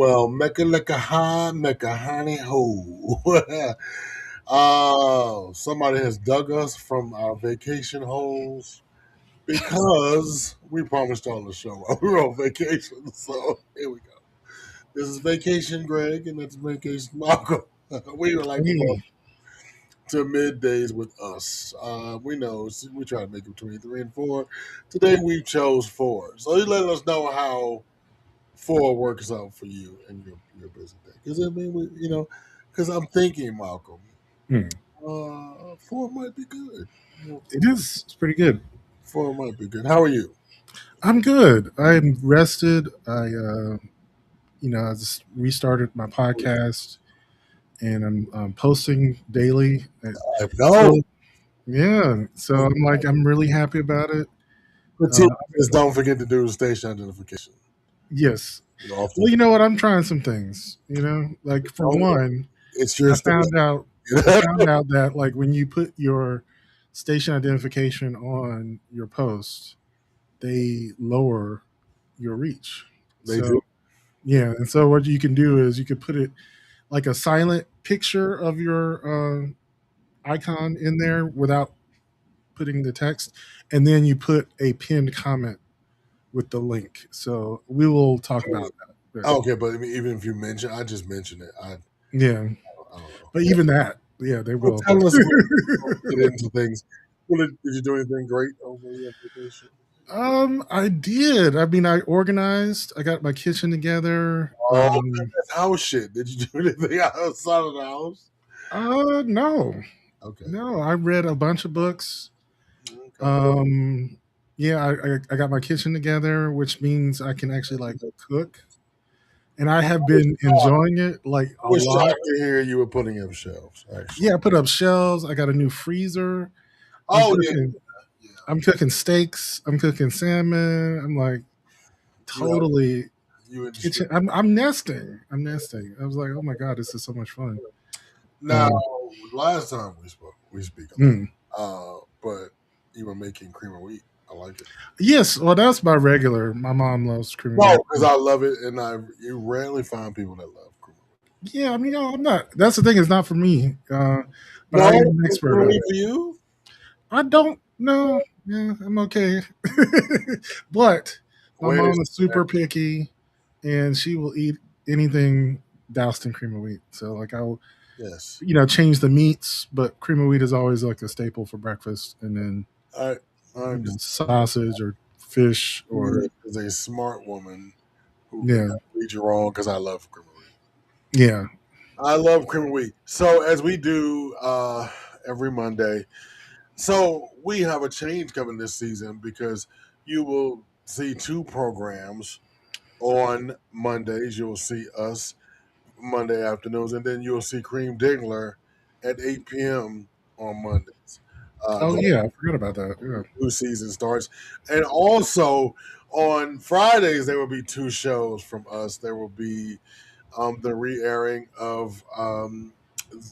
Well, Mecca Lecca Ha, Mecca Honey Ho. Somebody has dug us from our vacation holes because we promised on the show while we were on vacation. So here we go. This is Vacation Greg, and that's Vacation Malcolm. We would like to welcome Hey, to middays with us. We know we try to make it between 3 and 4. Today we chose 4. So you let us know how 4 works out for you and your busy day. Because I mean, because I'm thinking, Malcolm, hmm. 4 might be good. It is. It's pretty good. 4 might be good. How are you? I'm good. I'm rested. I just restarted my podcast, and I'm posting daily. I know. So yeah, so I'm really happy about it. But Uh, just don't forget to do the station identification. yes. Often, Well, you know what? I'm trying some things. Like for one, it's your I station. found out I found out that like when you put your station identification on your post, they lower your reach. They So do. yeah, and so what you can do is you could put it like a silent picture of your icon in there without putting the text, and then you put a pinned comment with the link. So we will talk about that. Okay, but I mean, even if you mention, I just mentioned it. Yeah, I don't know. but even that, yeah, they Well, will. tell us before we get into things. Did you do anything great over your vacation? I did. I mean, I organized. I got my kitchen together. Oh, that's house shit. Did you do anything outside of the house? No, Okay. no. I read a bunch of books. Okay. Um, yeah, I got my kitchen together, which means I can actually like cook, and I have been enjoying it like I a was lot. shocked to hear you were putting up shelves, actually. Yeah, I put up shelves. I got a new freezer. I'm Oh, yeah. cooking. Yeah. I'm cooking steaks. I'm cooking salmon. I'm like You have, totally you in the street. kitchen. I'm nesting. I'm nesting. I was like, oh my god, this is so much fun. Now, Um, last time we speak a lot. mm. But you were making cream of wheat. I like it. Yes, well, that's my regular. My mom loves cream of No, wheat. because I love it, and you rarely find people that love cream of wheat. Yeah, I mean, no, I'm not. That's the thing. It's not for me. But I No, am an cream expert of at wheat it. for you? I don't know. Yeah, I'm okay. But my Wait a mom is super picky, and she will eat anything doused in cream of wheat. So, like, I'll Yes. change the meats, but cream of wheat is always like a staple for breakfast, and then I I sausage or fish or is a smart woman who could yeah, not lead you wrong because I love cream of wheat. yeah, I love cream of wheat. So as we do every Monday, so we have a change coming this season because you will see 2 programs on Mondays. You'll see us Monday afternoons, and then you'll see Cream Dingler at 8 p.m. on Mondays. oh Going yeah, I forgot about that. Yeah. new season starts, and also on Fridays there will be 2 shows from us. There will be the re-airing of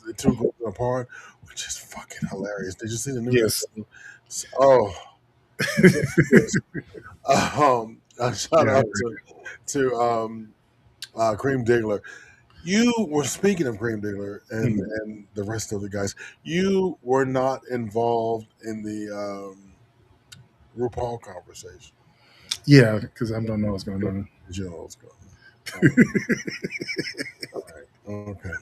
the Two Girls Apart, which is fucking hilarious. Did you see the new Yes. episode? Oh, yes. A shout Yeah. out to Cream Diggler. You were speaking of Cream Diggler Mhm. and the rest of the guys. You were not involved in the RuPaul conversation. Yeah, because I don't know what's going on. You know what's going on. All right. Okay.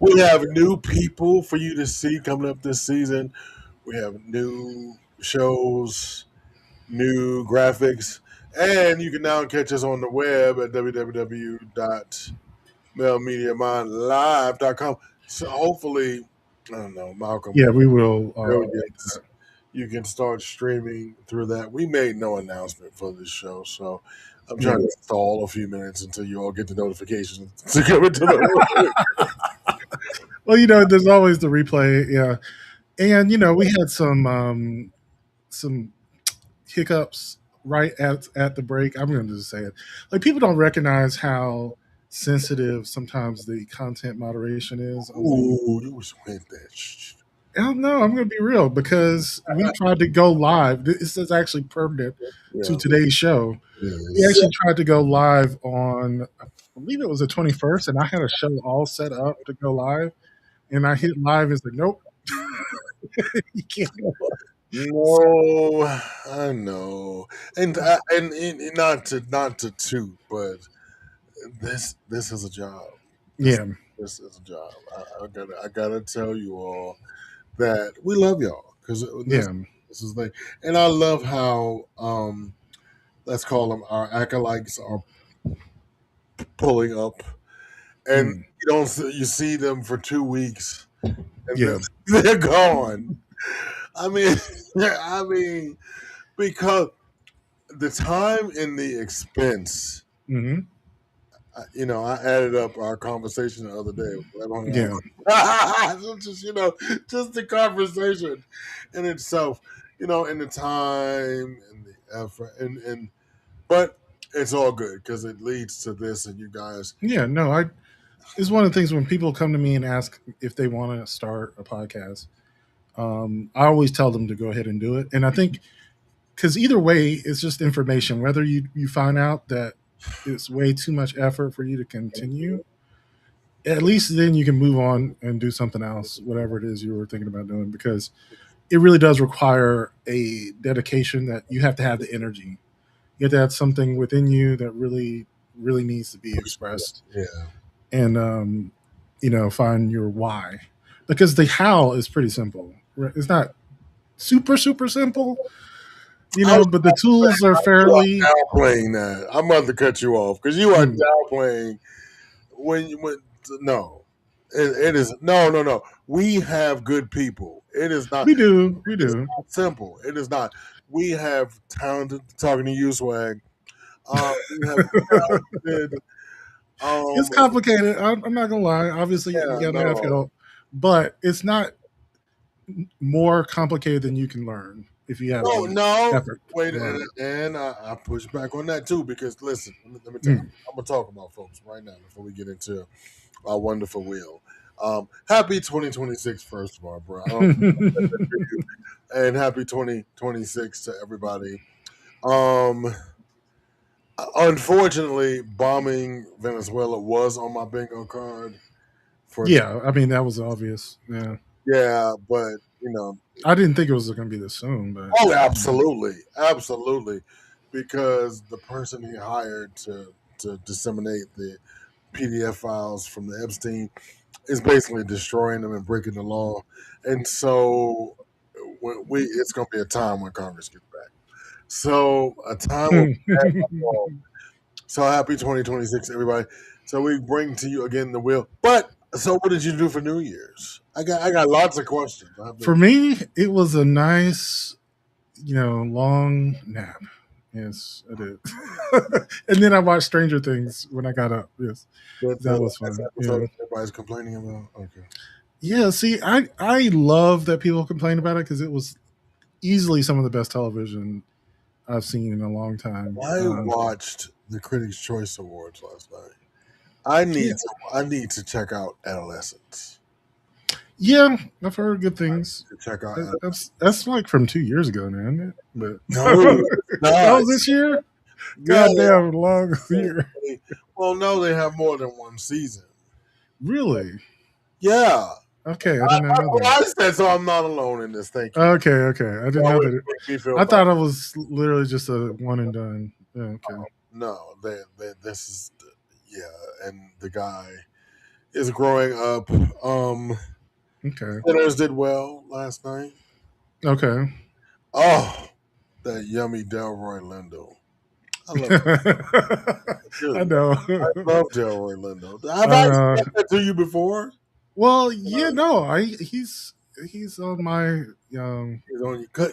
We have new people for you to see coming up this season. We have new shows, new graphics, and you can now catch us on the web at www.mailmediamindlive.com. So hopefully, I don't know, Malcolm, Yeah, we will. brilliance. You can start streaming through that. We made no announcement for this show, so I'm Yeah. trying to stall a few minutes until you all get the notifications to come into the room. Well, there's always the replay. Yeah, and we had some hiccups right at the break. I'm going to just say it. Like people don't recognize how sensitive sometimes the content moderation is on things. Ooh, you was with that. I don't know. I'm going to be real because we tried to go live. This is actually pertinent to Yeah. today's show. We Yes. actually tried to go live on I believe it was the 21st, and I had a show all set up to go live, and I hit live. It's like, nope, you can't go live. No, I know, and not to toot, but this is a job. This Yeah, this is a job. I gotta tell you all that we love y'all because this yeah, this is like, and I love how let's call them our acolytes are pulling up, and mm, you see them for 2 weeks, and then yeah, they're gone. I mean, I mean because the time and the expense. hmm, I added up our conversation the other day. yeah, Just just the conversation in itself, and the time and the effort, and but it's all good because it leads to this, and you guys. yeah. No, I. It's one of the things when people come to me and ask if they want to start a podcast. I always tell them to go ahead and do it, and I think because either way, it's just information. Whether you find out that it's way too much effort for you to continue, at least then you can move on and do something else, whatever it is you were thinking about doing, because it really does require a dedication that you have to have the energy. You have to have something within you that really needs to be expressed, Yeah. and find your why. Because the how is pretty simple. It's not super simple, I was but the tools are you fairly. are downplaying that. I'm about to cut you off because you are Mm, downplaying when no, it is no. We have good people. It is not. we do, we It is do. not simple. It is not. We have talented. Talking to you, Swag. We have talented. It's Um, complicated. I'm not gonna lie. Obviously, you yeah, gotta have no, help, but it's not more complicated than you can learn if you have the no. effort Wait, to learn and I push back on that too because listen, let me it. tell you, I'm gonna talk about folks right now before we get into our wonderful wheel. Happy 2026, first of all, bro. I don't Mm. and happy 2026 to everybody. Um, Unfortunately, bombing Venezuela was on my bingo card for Yeah, I mean that was obvious. Yeah, yeah, but you know, I didn't think it was gonna be this soon, but oh, absolutely, absolutely, because the person he hired to disseminate the PDF files from the Epstein is basically destroying them and breaking the law, and so it's going to be a time when Congress gets back. So a time will be had by all. So happy 2026, everybody. So we bring to you again the wheel. But so what did you do for New Year's? I got lots of questions. I have for to, me, it was a nice, long nap. Yes, I did. And then I watched Stranger Things when I got up. Yes, that's that the was last fun. episode Yeah. that everybody's complaining about. Okay. Yeah, see, I love that people complain about it because it was easily some of the best television I've seen in a long time. I watched the Critics' Choice Awards last night. I need Yeah, to I need to check out Adolescence. yeah, I've heard good things. To check out That's like from 2 years ago now, isn't it? But No, it's that not. was this year. Yeah, God damn, long year. well, no, they have more than one season. Really? Yeah, Okay, I did not that's know what that. I said. So I'm not alone in this. Thank you. Okay, I didn't You know always that. make me feel I better. thought it was literally just a one and done. Yeah, okay. No, this is yeah, and the guy is growing up. Okay. Sinners did well last night. Okay. Oh, that yummy Delroy Lindo. I love, I dude. know. I love Delroy Lindo. Have I uh, said that to you before? well, yeah, no, he's on my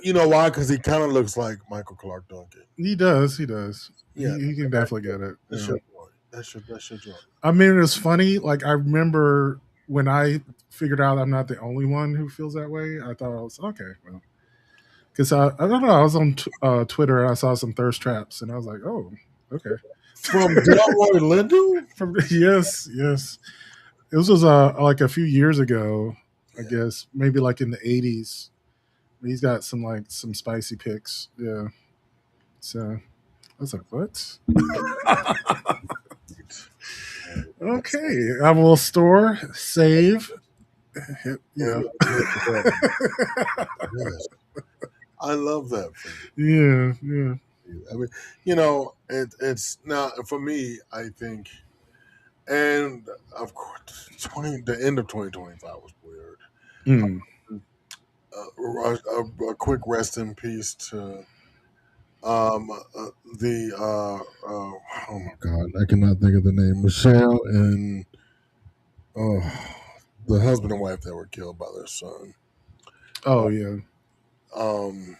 You know why? Because he kind of looks like Michael Clark Duncan. he does. Yeah, He can definitely get it. that's Yeah. your joint. That's your joint. I mean, it's funny. Like I remember when I figured out I'm not the only one who feels that way. I thought I was okay. Well, because I don't know. I was on Twitter and I saw some thirst traps, and I was like, oh, okay. From Delroy Lindo? From yes. It was like a few years ago, I Yeah. guess, maybe like in the '80s. He's got some spicy pics. Yeah. So I was like, what? Okay, I will store, save. Yeah, Yes. I love that for yeah, yeah. you. I mean, it's now for me. I think, and of course, the end of 2025 was weird. Mm. A quick rest in peace to um the oh my god, I cannot think of the name. Michelle and the husband and wife that were killed by their son. Oh yeah. Um,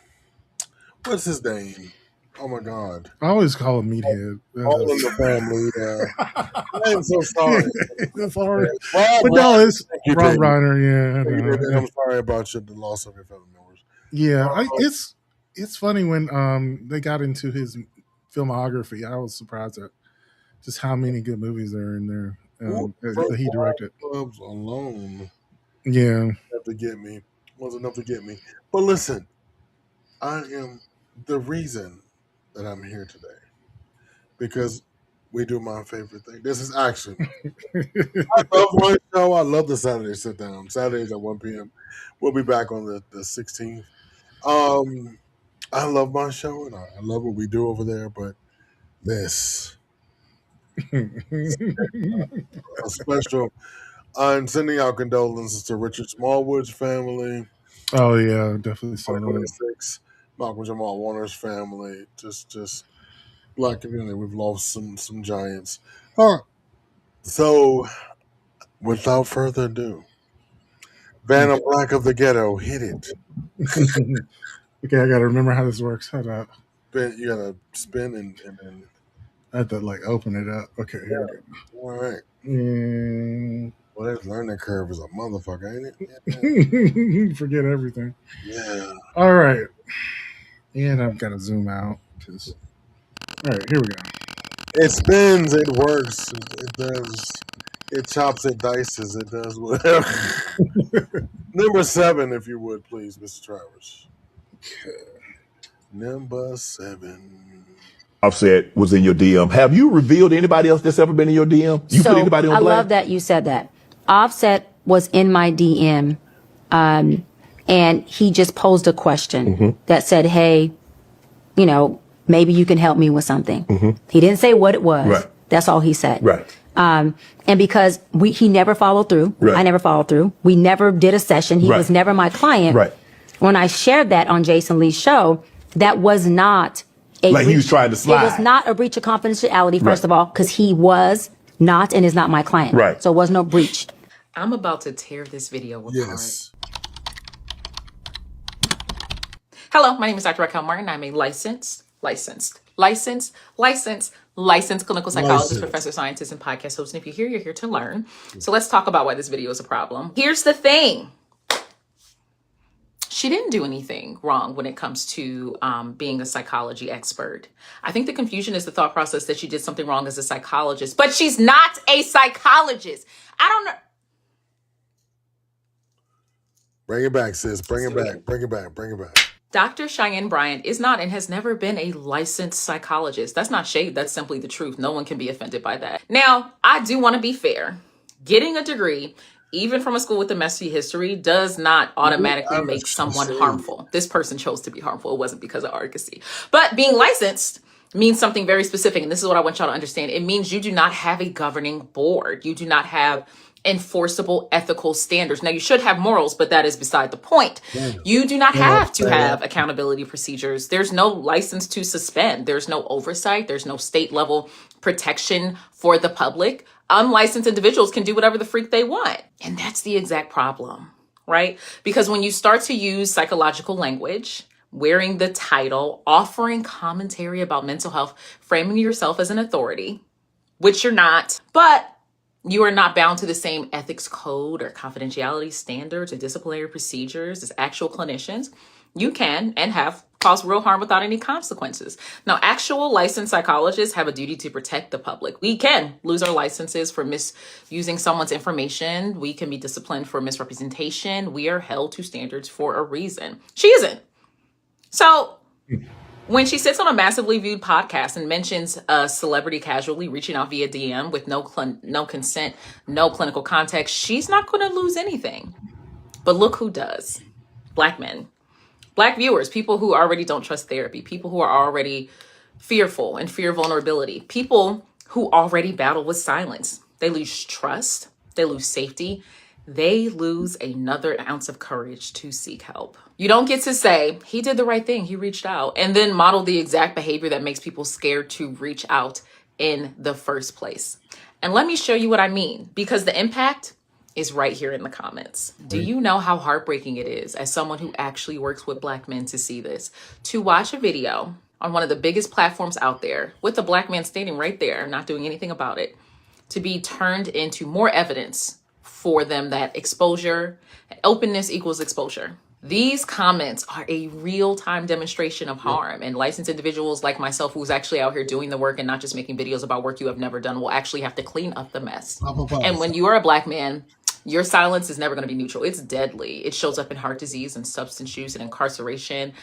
what's his name? Oh my god, I always call him meathead. all in the family. I am so sorry. That's hard. Rob But no, Reiner, it's thank you, Rob David. Reiner. Yeah, Thank you, David. no, I'm sorry about the loss of your family members. yeah. Uh, It's funny when they got into his filmography. I was surprised at just how many good movies there are in there First that he directed. Clubs alone Yeah. have to get me was enough to get me. But listen, I am the reason that I'm here today because we do my favorite thing. This is action. I love my show. I love the Saturday sit down. Saturdays at 1 p.m. We'll be back on the 16th. Um, I love my show and I love what we do over there. But this a special. I'm sending out condolences to Richard Smallwood's family. Oh yeah, definitely saw that. 2026, Malcolm Jamal Warner's family. Just black community. We've lost some giants. All right. So without further ado, Vanna Black of the Ghetto, hit it. Okay, I gotta remember how this works. Hold up. You gotta spin and then. I have to like open it up. Okay, here we All right. go. Mm. Well, that learning curve is a motherfucker, ain't it? Forget everything. Yeah. All right. And I've got to zoom out. All right, here we go. It spins, it works, it does. It chops, it dices, it does whatever. Number 7, if you would, please, Mr. Travers. Number 7. Offset was in your DM. Have you revealed anybody else that's ever been in your DM? You put anybody on I blast? love that you said that. Offset was in my DM, and he just posed a question that said, "Hey, maybe you can help me with something." He didn't say what it was. Right. That's all he said. Right. And because he never followed through, Right. I never followed through. We never did a session. He Right. was never my client. Right. When I shared that on Jason Lee's show, that was not a Like he was trying to slide. It was not a breach of confidentiality, first Right. of all, because he was not and is not my client. Right. So it was no breach. I'm about to tear this video apart. Yes. Hello, my name is Dr. Raquel Martin. I'm a licensed clinical psychologist, Licensed. professor, scientist, and podcast host. And if you're here, you're here to learn. So let's talk about why this video is a problem. Here's the thing. She didn't do anything wrong when it comes to being a psychology expert. I think the confusion is the thought process that she did something wrong as a psychologist, but she's not a psychologist. I don't know. Bring it back, sis. Bring it back. Bring it back. Bring it back. Dr. Cheyenne Bryant is not and has never been a licensed psychologist. That's not shade. That's simply the truth. No one can be offended by that. Now, I do want to be fair. Getting a degree, even from a school with a messy history, does not automatically make someone harmful. This person chose to be harmful. It wasn't because of argosy. But being licensed means something very specific. And this is what I want y'all to understand. It means you do not have a governing board. You do not have enforceable ethical standards. Now, you should have morals, but that is beside the point. You do not have to have accountability procedures. There's no license to suspend. There's no oversight. There's no state level protection for the public. Unlicensed individuals can do whatever the freak they want. And that's the exact problem, right? Because when you start to use psychological language, wearing the title, offering commentary about mental health, framing yourself as an authority, which you're not, but you are not bound to the same ethics code or confidentiality standards or disciplinary procedures as actual clinicians, you can and have caused real harm without any consequences. Now, actual licensed psychologists have a duty to protect the public. We can lose our licenses for misusing someone's information. We can be disciplined for misrepresentation. We are held to standards for a reason. She isn't. So When she sits on a massively viewed podcast and mentions a celebrity casually reaching out via DM with no consent, no clinical context, she's not going to lose anything. But look who does. Black men. Black viewers, people who already don't trust therapy, people who are already fearful and fear vulnerability, people who already battle with silence. They lose trust, they lose safety, they lose another ounce of courage to seek help. You don't get to say, he did the right thing, he reached out, and then model the exact behavior that makes people scared to reach out in the first place. And let me show you what I mean, because the impact is right here in the comments. Do you know how heartbreaking it is, as someone who actually works with Black men, to see this? To watch a video on one of the biggest platforms out there with a Black man standing right there, not doing anything about it, to be turned into more evidence for them that exposure, openness equals exposure. These comments are a real-time demonstration of harm, and licensed individuals like myself, who's actually out here doing the work and not just making videos about work you have never done, will actually have to clean up the mess. And when you are a Black man, your silence is never going to be neutral. It's deadly. It shows up in heart disease and substance use and incarceration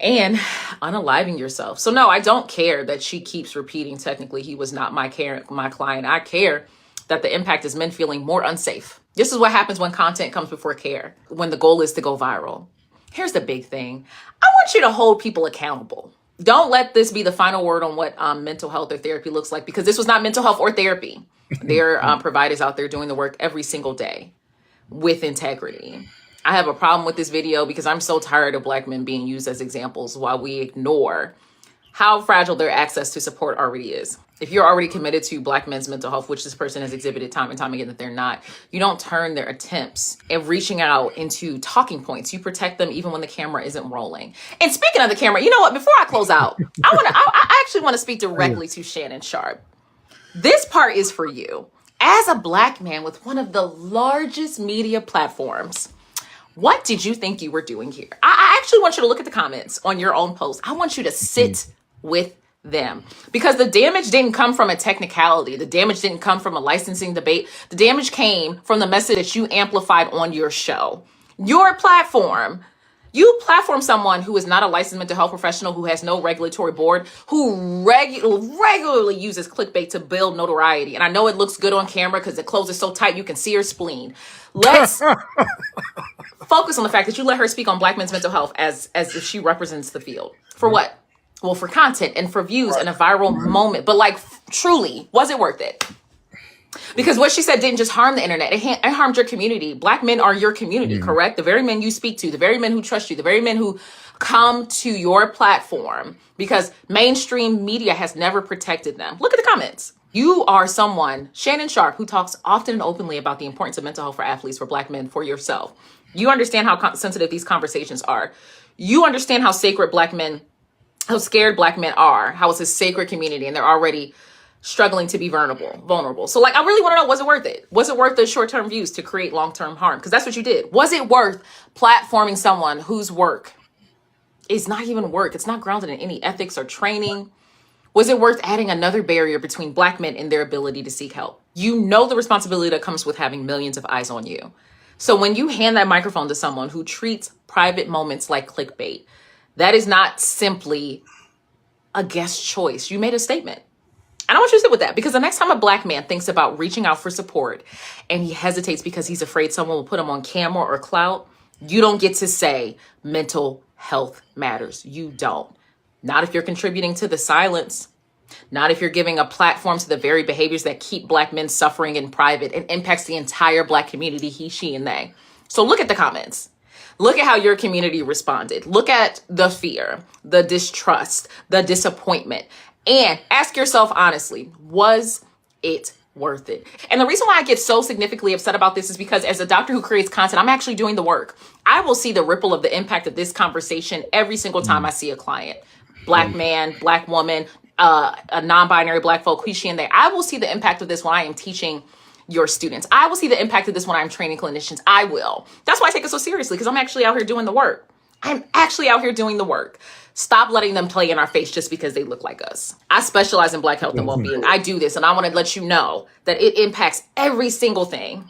and unaliving yourself. So no, I don't care that she keeps repeating, technically, he was not my client. I care that the impact is men feeling more unsafe. This is what happens when content comes before care, when the goal is to go viral. Here's the big thing. I want you to hold people accountable. Don't let this be the final word on what mental health or therapy looks like, because this was not mental health or therapy. There are providers out there doing the work every single day with integrity. I have a problem with this video because I'm so tired of Black men being used as examples while we ignore how fragile their access to support already is. If you're already committed to Black men's mental health, which this person has exhibited time and time again that they're not, you don't turn their attempts at reaching out into talking points. You protect them even when the camera isn't rolling. And speaking of the camera, you know what? Before I close out, I actually want to speak directly to Shannon Sharpe. This part is for you. As a Black man with one of the largest media platforms, what did you think you were doing here? I actually want you to look at the comments on your own post. I want you to sit with them, because the damage didn't come from a technicality. The damage didn't come from a licensing debate. The damage came from the message that you amplified on your show, your platform. You platform someone who is not a licensed mental health professional, who has no regulatory board, who regularly uses clickbait to build notoriety. And I know it looks good on camera because the clothes are so tight you can see her spleen. Let's focus on the fact that you let her speak on Black men's mental health as if she represents the field. For what? Well, for content and for views and a viral moment. But like, truly, was it worth it? Because what she said didn't just harm the internet, it harmed your community. Black men are your community, correct? The very men you speak to, the very men who trust you, the very men who come to your platform, because mainstream media has never protected them. Look at the comments. You are someone, Shannon Sharpe, who talks often and openly about the importance of mental health for athletes, for Black men, for yourself. You understand how sensitive these conversations are. You understand how sacred Black men, how scared Black men are, how it's a sacred community, and they're already struggling to be vulnerable. So like, I really want to know, was it worth it? Was it worth the short-term views to create long-term harm? Because that's what you did. Was it worth platforming someone whose work is not even work? It's not grounded in any ethics or training. Was it worth adding another barrier between Black men and their ability to seek help? You know the responsibility that comes with having millions of eyes on you. So when you hand that microphone to someone who treats private moments like clickbait, that is not simply a guest choice. You made a statement. And I want you to sit with that, because the next time a Black man thinks about reaching out for support and he hesitates because he's afraid someone will put him on camera or clout, you don't get to say mental health matters. You don't. Not if you're contributing to the silence. Not if you're giving a platform to the very behaviors that keep Black men suffering in private and impacts the entire Black community, he, she, and they. So look at the comments. Look at how your community responded. Look at the fear, the distrust, the disappointment. And ask yourself honestly, was it worth it? And the reason why I get so significantly upset about this is because as a doctor who creates content, I'm actually doing the work. I will see the ripple of the impact of this conversation every single time I see a client. Black man, Black woman, a non-binary Black folk, he, she, and they. I will see the impact of this when I am teaching your students. I will see the impact of this when I'm training clinicians. I will. That's why I take it so seriously, because I'm actually out here doing the work. I'm actually out here doing the work. Stop letting them play in our face just because they look like us. I specialize in Black health and well-being. I do this, and I want to let you know that it impacts every single thing.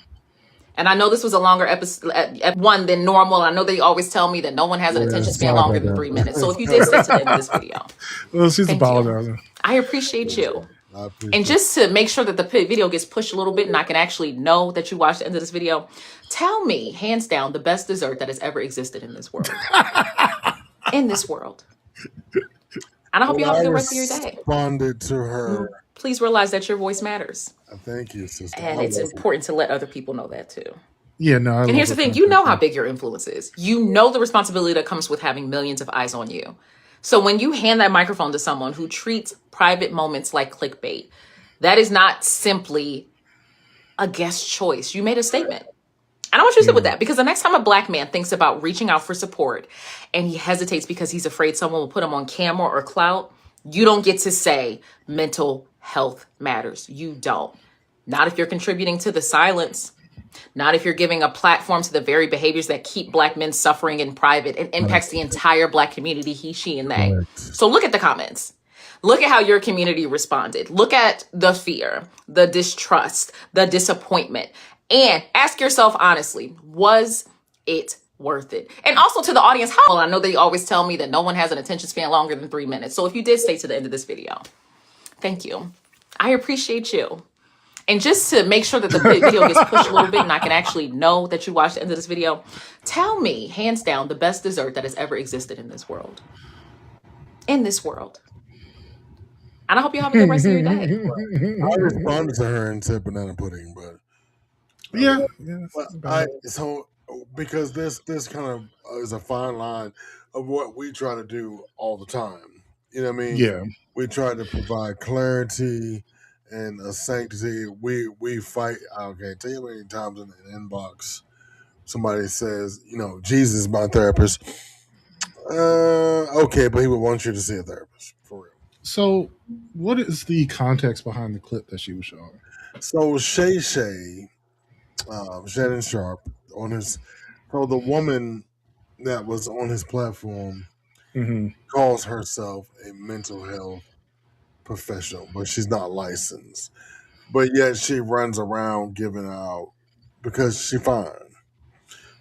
And I know this was a longer episode one than normal. I know they always tell me that no one has an attention span sorry longer about than that. 3 minutes. So if you did stay to the end of this video, Well, she's thank you. apologizing. I appreciate you. I appreciate And just to make sure that the video gets pushed a little bit and I can actually know that you watched the end of this video, tell me, hands down, the best dessert that has ever existed in this world. In this world. And I hope you have a good rest of your day. responded to her. Please realize that your voice matters. Thank you, sister. And I it's love it. important to let other people know that too. Yeah, no. And here's the thing, you know how big your influence is. You know the responsibility that comes with having millions of eyes on you. So when you hand that microphone to someone who treats private moments like clickbait, that is not simply a guest choice. You made a statement. And I want you to sit with that, because the next time a Black man thinks about reaching out for support and he hesitates because he's afraid someone will put him on camera or clout, you don't get to say mental health matters. You don't. Not if you're contributing to the silence. Not if you're giving a platform to the very behaviors that keep Black men suffering in private and impacts the entire Black community, he, she, and they. So look at the comments. Look at how your community responded. Look at the fear, the distrust, the disappointment. And ask yourself honestly, was it worth it? And also to the audience, how well, I know they always tell me that no one has an attention span longer than 3 minutes. So if you did stay to the end of this video, thank you. I appreciate you. And just to make sure that the video gets pushed a little bit and I can actually know that you watched the end of this video, tell me, hands down, the best dessert that has ever existed in this world. In this world. And I hope you have a good rest of your day. I responded to her and said banana pudding, but Yeah. so because this kind of is a fine line of what we try to do all the time. You know what I mean? Yeah. We try to provide clarity and a sanctity. We fight. Okay, tell you how many times in the inbox somebody says, Jesus is my therapist. Okay, but he would want you to see a therapist for real. So, what is the context behind the clip that she was showing? So Shay, Shannon Sharp so the woman that was on his platform calls herself a mental health professional, but she's not licensed. But yet she runs around giving out because she's fine.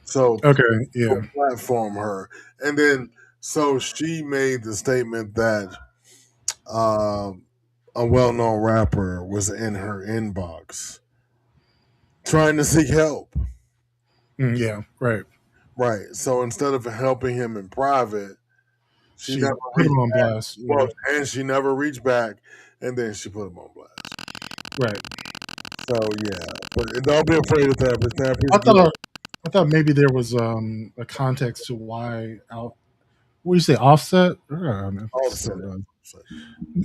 So Okay, yeah. platform her, and then so she made the statement that a well-known rapper was in her inbox trying to seek help. Yeah, right. Right. So instead of helping him in private, She never put him reached on back. blast. Yeah. Well, and she never reached back, and then she put him on blast. Right. So yeah, but don't be afraid of therapist. I thought maybe there was a context to why what do you say, Offset? I don't know. Offset.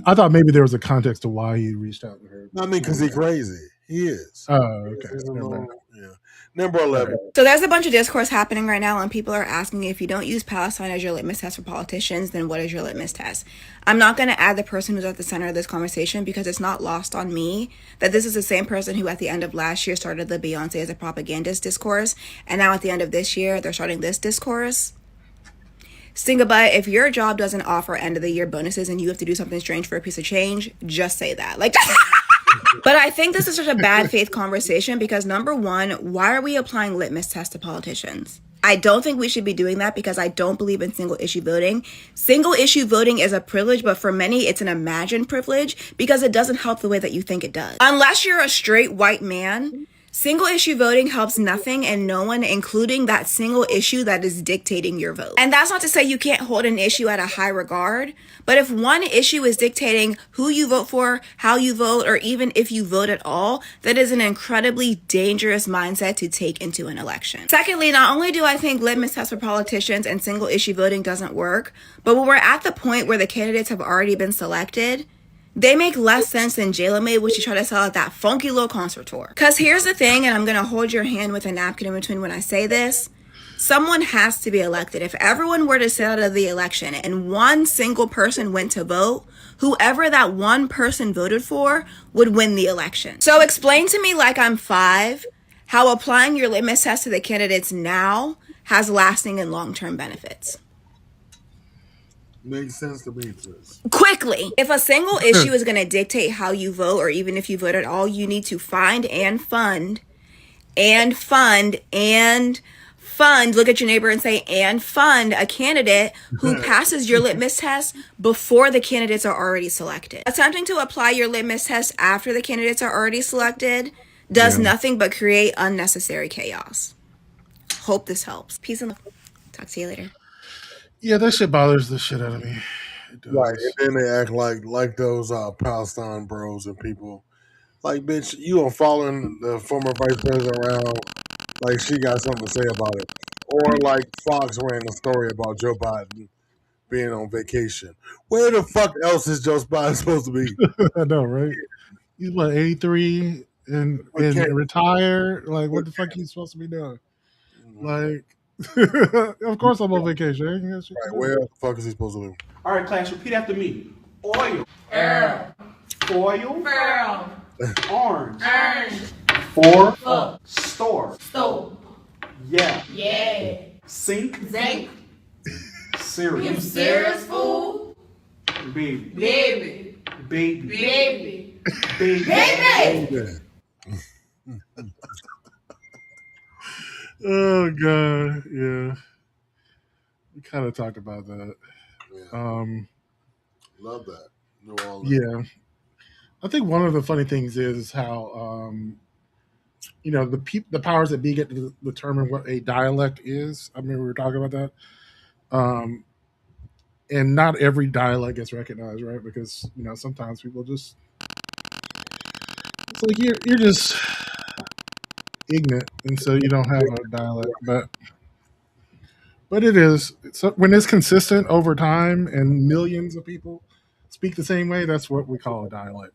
I thought maybe there was a context to why he reached out to her. I mean, because he's crazy. He is. Oh, okay. He's a Never little- mind. yeah. Number 11. So there's a bunch of discourse happening right now, and people are asking, if you don't use Palestine as your litmus test for politicians, then what is your litmus test? I'm not going to add the person who's at the center of this conversation, because it's not lost on me that this is the same person who at the end of last year started the Beyonce as a propagandist discourse, and now at the end of this year they're starting this discourse. Stingabutt, if your job doesn't offer end of the year bonuses and you have to do something strange for a piece of change, just say that. But I think this is such a bad faith conversation because, number one, why are we applying litmus tests to politicians? I don't think we should be doing that because I don't believe in single issue voting. Single issue voting is a privilege, but for many, it's an imagined privilege because it doesn't help the way that you think it does. Unless you're a straight white man, single issue voting helps nothing and no one, including that single issue that is dictating your vote. And that's not to say you can't hold an issue at a high regard, but if one issue is dictating who you vote for, how you vote, or even if you vote at all, that is an incredibly dangerous mindset to take into an election. Secondly, not only do I think litmus tests for politicians and single issue voting doesn't work, but when we're at the point where the candidates have already been selected, they make less sense than J.Lo made, which she tried to sell at that funky little concert tour. Because here's the thing, and I'm going to hold your hand with a napkin in between when I say this. Someone has to be elected. If everyone were to sit out of the election and one single person went to vote, whoever that one person voted for would win the election. So explain to me, like I'm 5, how applying your litmus test to the candidates now has lasting and long-term benefits. Makes sense to me, sis. Quickly, if a single issue is going to dictate how you vote, or even if you vote at all, you need to find and fund and fund, look at your neighbor and say, and fund a candidate who passes your litmus test before the candidates are already selected. Attempting to apply your litmus test after the candidates are already selected does nothing but create unnecessary chaos. Hope this helps. Peace and love. Talk to you later. Yeah, that shit bothers the shit out of me. It does. Right, and then they act like those Palestine bros and people. Like, bitch, you are following the former vice president around like she got something to say about it. Or like Fox ran a story about Joe Biden being on vacation. Where the fuck else is Joe Biden supposed to be? I know, right? He's what, 83 and retired? Like, what the fuck he's supposed to be doing? Like, of course I'm on vacation. Right, where the fuck is he supposed to be? All right, class, repeat after me. Oil. Oil. Orange. For. Store. Yeah. Sink. Serious. Serious food. Baby. Oh god, yeah. We kind of talked about that. Yeah. Love that. New Orleans. Yeah. I think one of the funny things is how the powers that be get to determine what a dialect is. I mean, we were talking about that. And not every dialect gets recognized, right? Because sometimes people just it's like you're just ignorant, and so you don't have a dialect. But it is when it's consistent over time and millions of people speak the same way. That's what we call a dialect.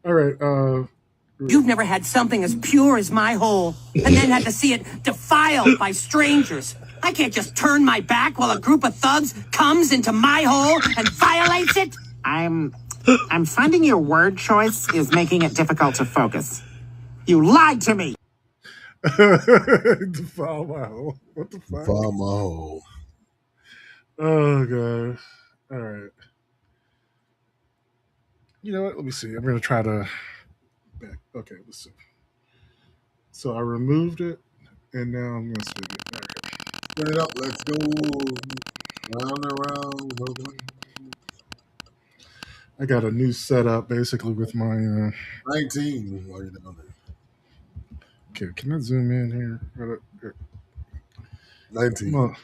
All right. You've never had something as pure as my hole, and then had to see it defiled by strangers. I can't just turn my back while a group of thugs comes into my hole and violates it. I'm finding your word choice is making it difficult to focus. You lied to me. Defile my hole. What the fuck? Defile my hole. Oh gosh. All right. You know what? Let me see. I'm gonna try to back. Okay, let's see. So I removed it, and now I'm gonna spin it. All right. Spin it up. Let's go. Round and round. I got a new setup basically with my 19 while you're down there. Okay, can I zoom in here? 19. Come on.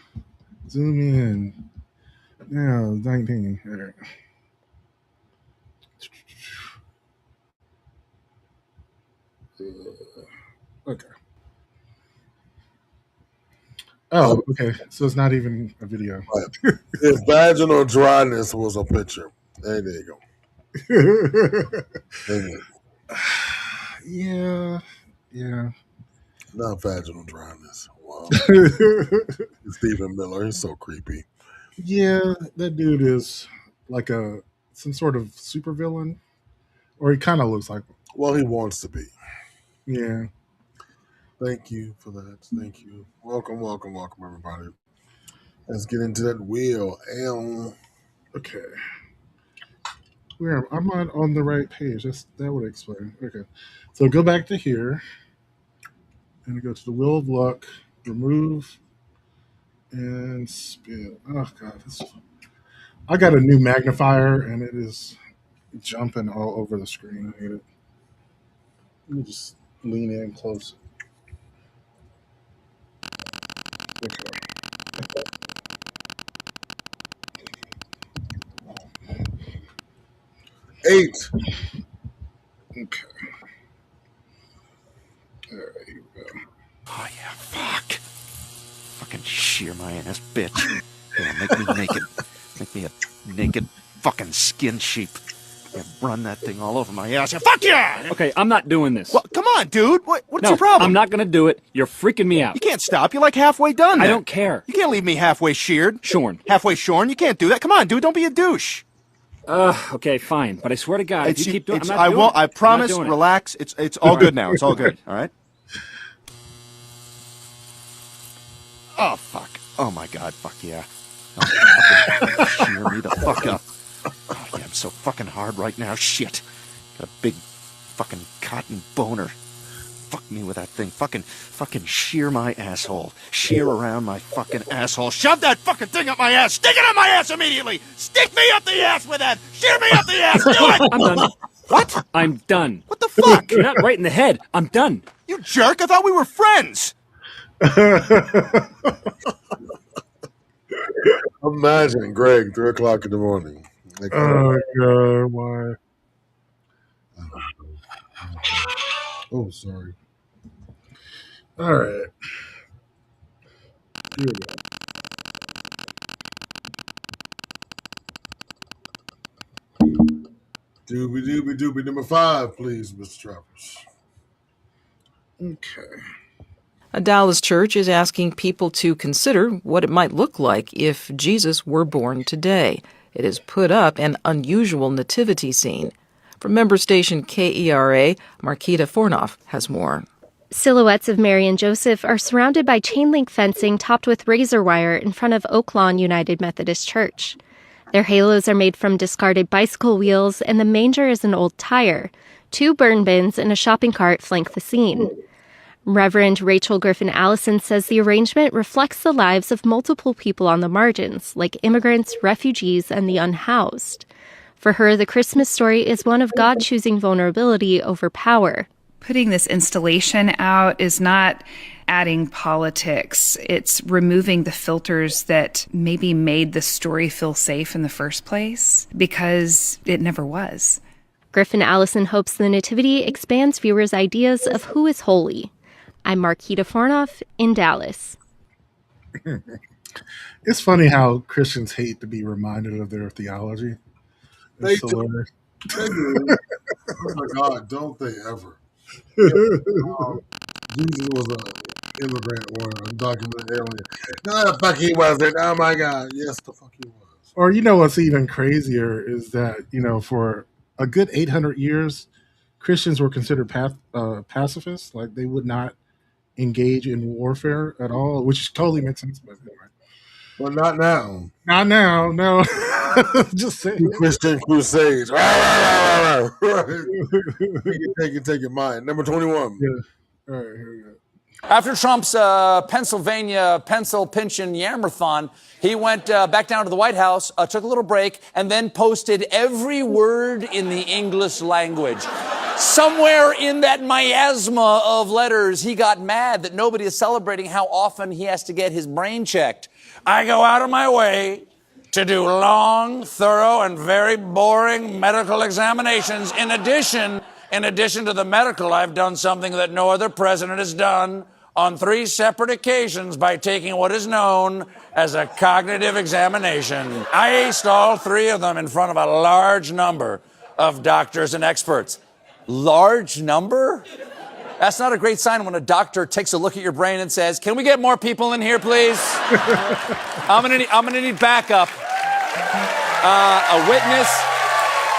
Zoom in. Now 19. All right. Okay. Oh, okay. So it's not even a video. Right. If vaginal dryness was a picture, there you go. There you go. Yeah. Not vaginal dryness. Wow. Stephen Miller, he's so creepy. Yeah, that dude is like some sort of supervillain, or he kind of looks like. Well, he wants to be. Yeah. Thank you for that. Thank you. Welcome, everybody. Let's get into that wheel. Okay. Where I'm not on the right page. That would explain. Okay. So go back to here. And go to the Wheel of Luck. Remove. And spin. Oh, God. I got a new magnifier, and it is jumping all over the screen. I hate it. Let me just lean in close. Okay. 8. Okay. There you go. Oh, yeah, fuck. Fucking shear my ass, bitch. Yeah, make me naked. Make me a naked fucking skin sheep. Yeah, run that thing all over my ass. Yeah, fuck yeah! Okay, I'm not doing this. Well, come on, dude. What's No, your problem? I'm not gonna do it. You're freaking me out. You can't stop. You're like halfway done I there. don't care. You can't leave me halfway sheared. Shorn. Halfway shorn? You can't do that. Come on, dude. Don't be a douche. Okay, fine. But I swear to God, if you keep doing it, I'm not I doing won't. it. I promise. I'm not doing it. Relax. It's all good now. It's all good. All right. Oh fuck. Oh my God. Fuck yeah. Oh, fucking shear me the fuck up. Oh yeah, I'm so fucking hard right now. Shit. Got a big fucking cotton boner. fuck me with that thing. Fucking shear my asshole. Shear around my fucking asshole. Shove that fucking thing up my ass. Stick it up my ass immediately. Stick me up the ass with that. Shear me up the ass. Do it. I'm done. What? I'm done. What the fuck? You're not right in the head. I'm done. You jerk. I thought we were friends. Imagine Greg, 3 o'clock in the morning. Like, Oh God, why? oh, sorry. All right. Here we go. Doobie, number 5, please, Mr. Travers. Okay. A Dallas church is asking people to consider what it might look like if Jesus were born today. It has put up an unusual nativity scene. From member station KERA, Marquita Fornoff has more. Silhouettes of Mary and Joseph are surrounded by chain-link fencing topped with razor wire in front of Oak Lawn United Methodist Church. Their halos are made from discarded bicycle wheels, and the manger is an old tire. 2 burn bins and a shopping cart flank the scene. Reverend Rachel Griffin Allison says the arrangement reflects the lives of multiple people on the margins, like immigrants, refugees, and the unhoused. For her, the Christmas story is one of God choosing vulnerability over power. Putting this installation out is not adding politics. It's removing the filters that maybe made the story feel safe in the first place, because it never was. Griffin Allison hopes the Nativity expands viewers' ideas of who is holy. I'm Marquita Fornoff in Dallas. It's funny how Christians hate to be reminded of their theology. They So, do. They do. Oh my God, don't they ever? Jesus was an immigrant or an undocumented alien. No, the fuck he wasn't. Oh my God. Yes, the fuck he was. or what's even crazier is that, for a good 800 years, Christians were considered pacifists. Like, they would not engage in warfare at all, which totally makes sense. But anyway. Well, not now. Not now, no. Just saying. Christian Crusades. Take it, mine. Number 21. Yeah. All right, here we go. After Trump's Pennsylvania pencil pinching yammerthon, he went back down to the White House, took a little break, and then posted every word in the English language. Somewhere in that miasma of letters, he got mad that nobody is celebrating how often he has to get his brain checked. I go out of my way to do long, thorough, and very boring medical examinations. In addition to the medical, I've done something that no other president has done on 3 separate occasions by taking what is known as a cognitive examination. I aced all 3 of them in front of a large number of doctors and experts. Large number? That's not a great sign when a doctor takes a look at your brain and says, "Can we get more people in here, please? I'm gonna need backup, a witness,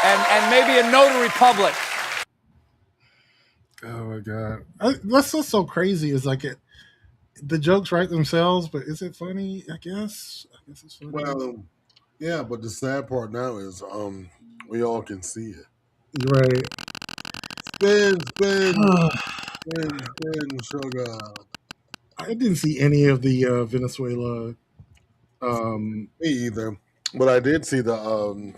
and maybe a notary public." Oh my God. What's so crazy is the jokes write themselves, but is it funny? I guess it's funny. Well, yeah, but the sad part now is we all can see it. Right. Spin, sugar. I didn't see any of the Venezuela. Me either, but I did see the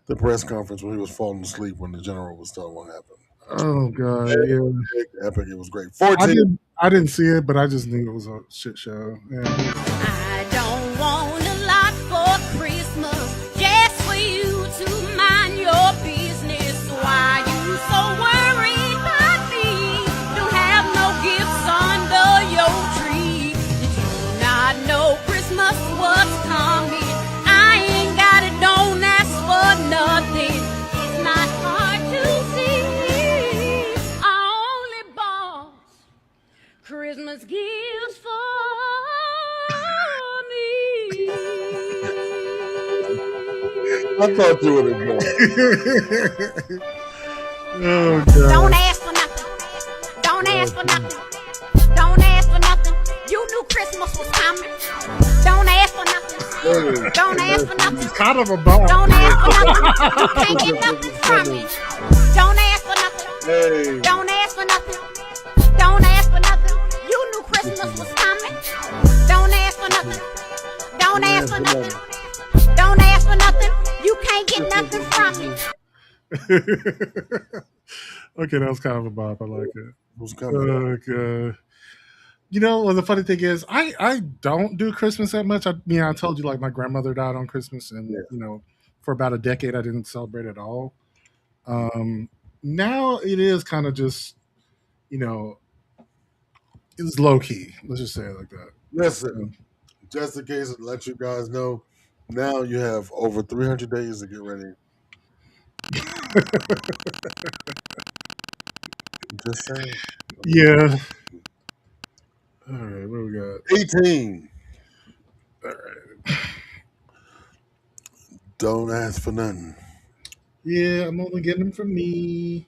the press conference where he was falling asleep when the general was telling what happened. Oh God, yeah. Epic. It was great. 14. I didn't see it, but I just knew it was a shit show. Yeah. I don't want a lot for Christmas, just for you to mind your business. Why you so worried about me? Don't have no gifts under your tree. Did you not know Christmas was coming? I ain't got it, don't ask for nothing. It's not hard to see. I only bought Christmas gifts for me. I thought you would have done. Oh God. Don't ask for nothing. Don't ask for nothing. Don't ask for nothing. You knew Christmas was coming. Don't ask for nothing. Don't ask for nothing. It's kind of a bomb. Don't ask for nothing. You can't get nothing from me. Don't ask for nothing. Don't ask ask for nothing. Don't ask for nothing. You knew Christmas was coming. Don't ask for nothing. Don't ask for nothing. Don't ask for nothing. You can't get nothing from me. Okay, that was kind of a bop. I like it. Who's coming? Okay. You know, well, the funny thing is, I don't do Christmas that much. I told you, like, my grandmother died on Christmas, and you know, for about a decade, I didn't celebrate at all. Now it is kind of just, you know, it's low key. Let's just say it like that. Listen, just in case to let you guys know, now you have over 300 days to get ready. Just saying. Yeah. All right, what we got? 18. All right. Don't ask for nothing. Yeah, I'm only getting them from me.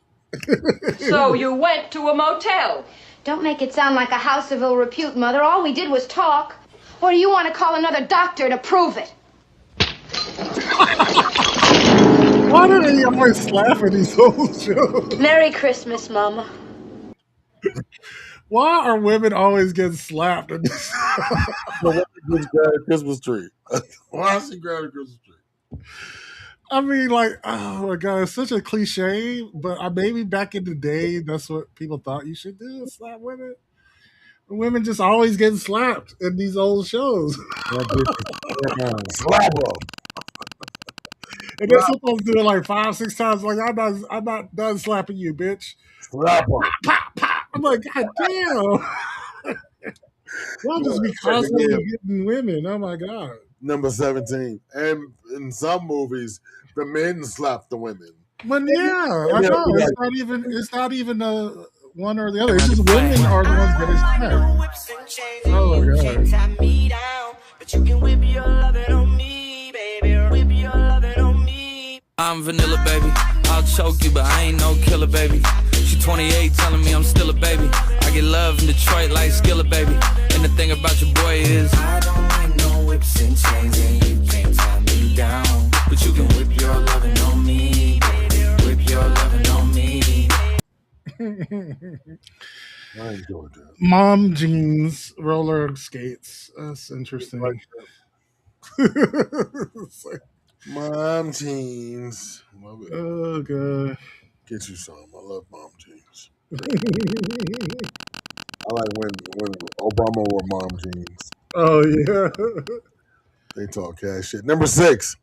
So you went to a motel? Don't make it sound like a house of ill repute, Mother. All we did was talk. Or do you want to call another doctor to prove it? Why do they always laugh at these old shows? Merry Christmas, Mama. Why are women always getting slapped at this? Why she grab a Christmas tree? Why she grab a Christmas tree? I mean, like, oh my God, it's such a cliche, but maybe back in the day, that's what people thought you should do, slap women. Women just always getting slapped in these old shows. Slap her. And they're supposed to do it like 5-6 times. Like, I'm not done slapping you, bitch. Slap her. Pop, pop. I'm like, God damn. Y'all just be constantly hitting women. Oh my God. Number 17. And in some movies, the men slap the women. But yeah, I know. It's not even one or the other. It's just women are the ones getting slapped. Oh my God. But you can whip your lovin' on me, baby. Whip your lovin' on me. I'm vanilla, baby. I'll choke you, but I ain't no killer, baby. She 28, telling me I'm still a baby. I get love in Detroit like Skillet, baby. And the thing about your boy is I don't like no whips and chains, and you can't tie me down. But you can whip your lovin' on me, baby. Whip your lovin' on me. I enjoyed that. Mom jeans, roller skates. That's interesting. It's like, mom jeans. Love it. Oh God. Get you some. I love mom jeans. I like when Obama wore mom jeans. Oh yeah. They talk cash shit. Number 6.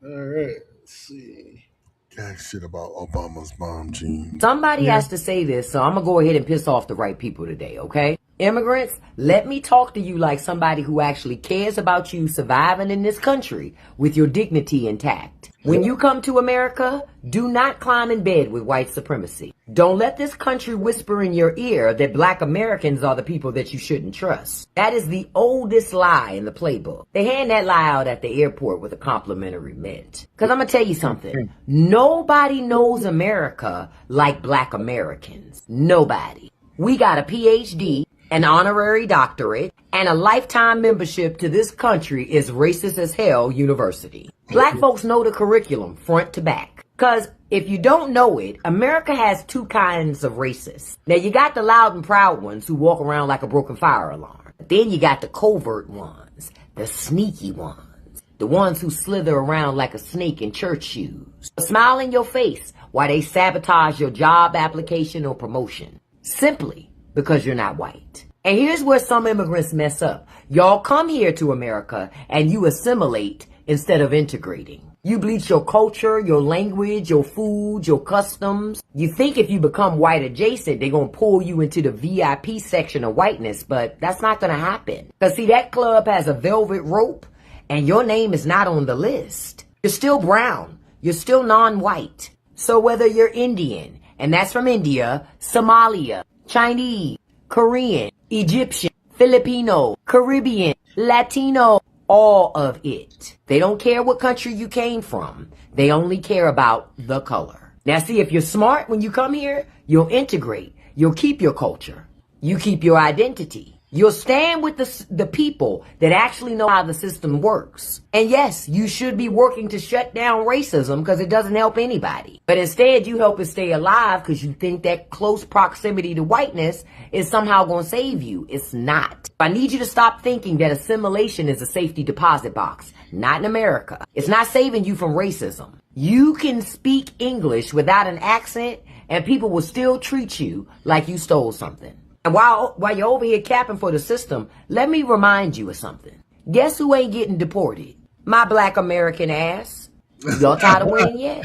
All right. Let's see. Cash shit about Obama's mom jeans. Somebody has to say this, so I'm going to go ahead and piss off the right people today, okay? Immigrants, let me talk to you like somebody who actually cares about you surviving in this country with your dignity intact. When you come to America, do not climb in bed with white supremacy. Don't let this country whisper in your ear that black Americans are the people that you shouldn't trust. That is the oldest lie in the playbook. They hand that lie out at the airport with a complimentary mint. Because I'm going to tell you something. Nobody knows America like black Americans. Nobody. We got a PhD, an honorary doctorate, and a lifetime membership to this country is racist as hell university. Black folks know the curriculum front to back. Because if you don't know it, America has 2 kinds of racists. Now, you got the loud and proud ones who walk around like a broken fire alarm. But then you got the covert ones, the sneaky ones, the ones who slither around like a snake in church shoes. Smile in your face while they sabotage your job application or promotion. Simply because you're not white. And here's where some immigrants mess up. Y'all come here to America and you assimilate instead of integrating. You bleach your culture, your language, your food, your customs. You think if you become white adjacent, they're going to pull you into the VIP section of whiteness, but that's not going to happen. Because see, that club has a velvet rope and your name is not on the list. You're still brown. You're still non-white. So whether you're Indian, and that's from India, Somalia, Chinese, Korean, Egyptian, Filipino, Caribbean, Latino, all of it. They don't care what country you came from. They only care about the color. Now see, if you're smart when you come here, you'll integrate. You'll keep your culture. You keep your identity. You'll stand with the people that actually know how the system works. And yes, you should be working to shut down racism because it doesn't help anybody. But instead, you help it stay alive because you think that close proximity to whiteness is somehow going to save you. It's not. I need you to stop thinking that assimilation is a safety deposit box. Not in America. It's not saving you from racism. You can speak English without an accent and people will still treat you like you stole something. And while you're over here capping for the system, let me remind you of something. Guess who ain't getting deported? My black American ass. Y'all tired of winning yet?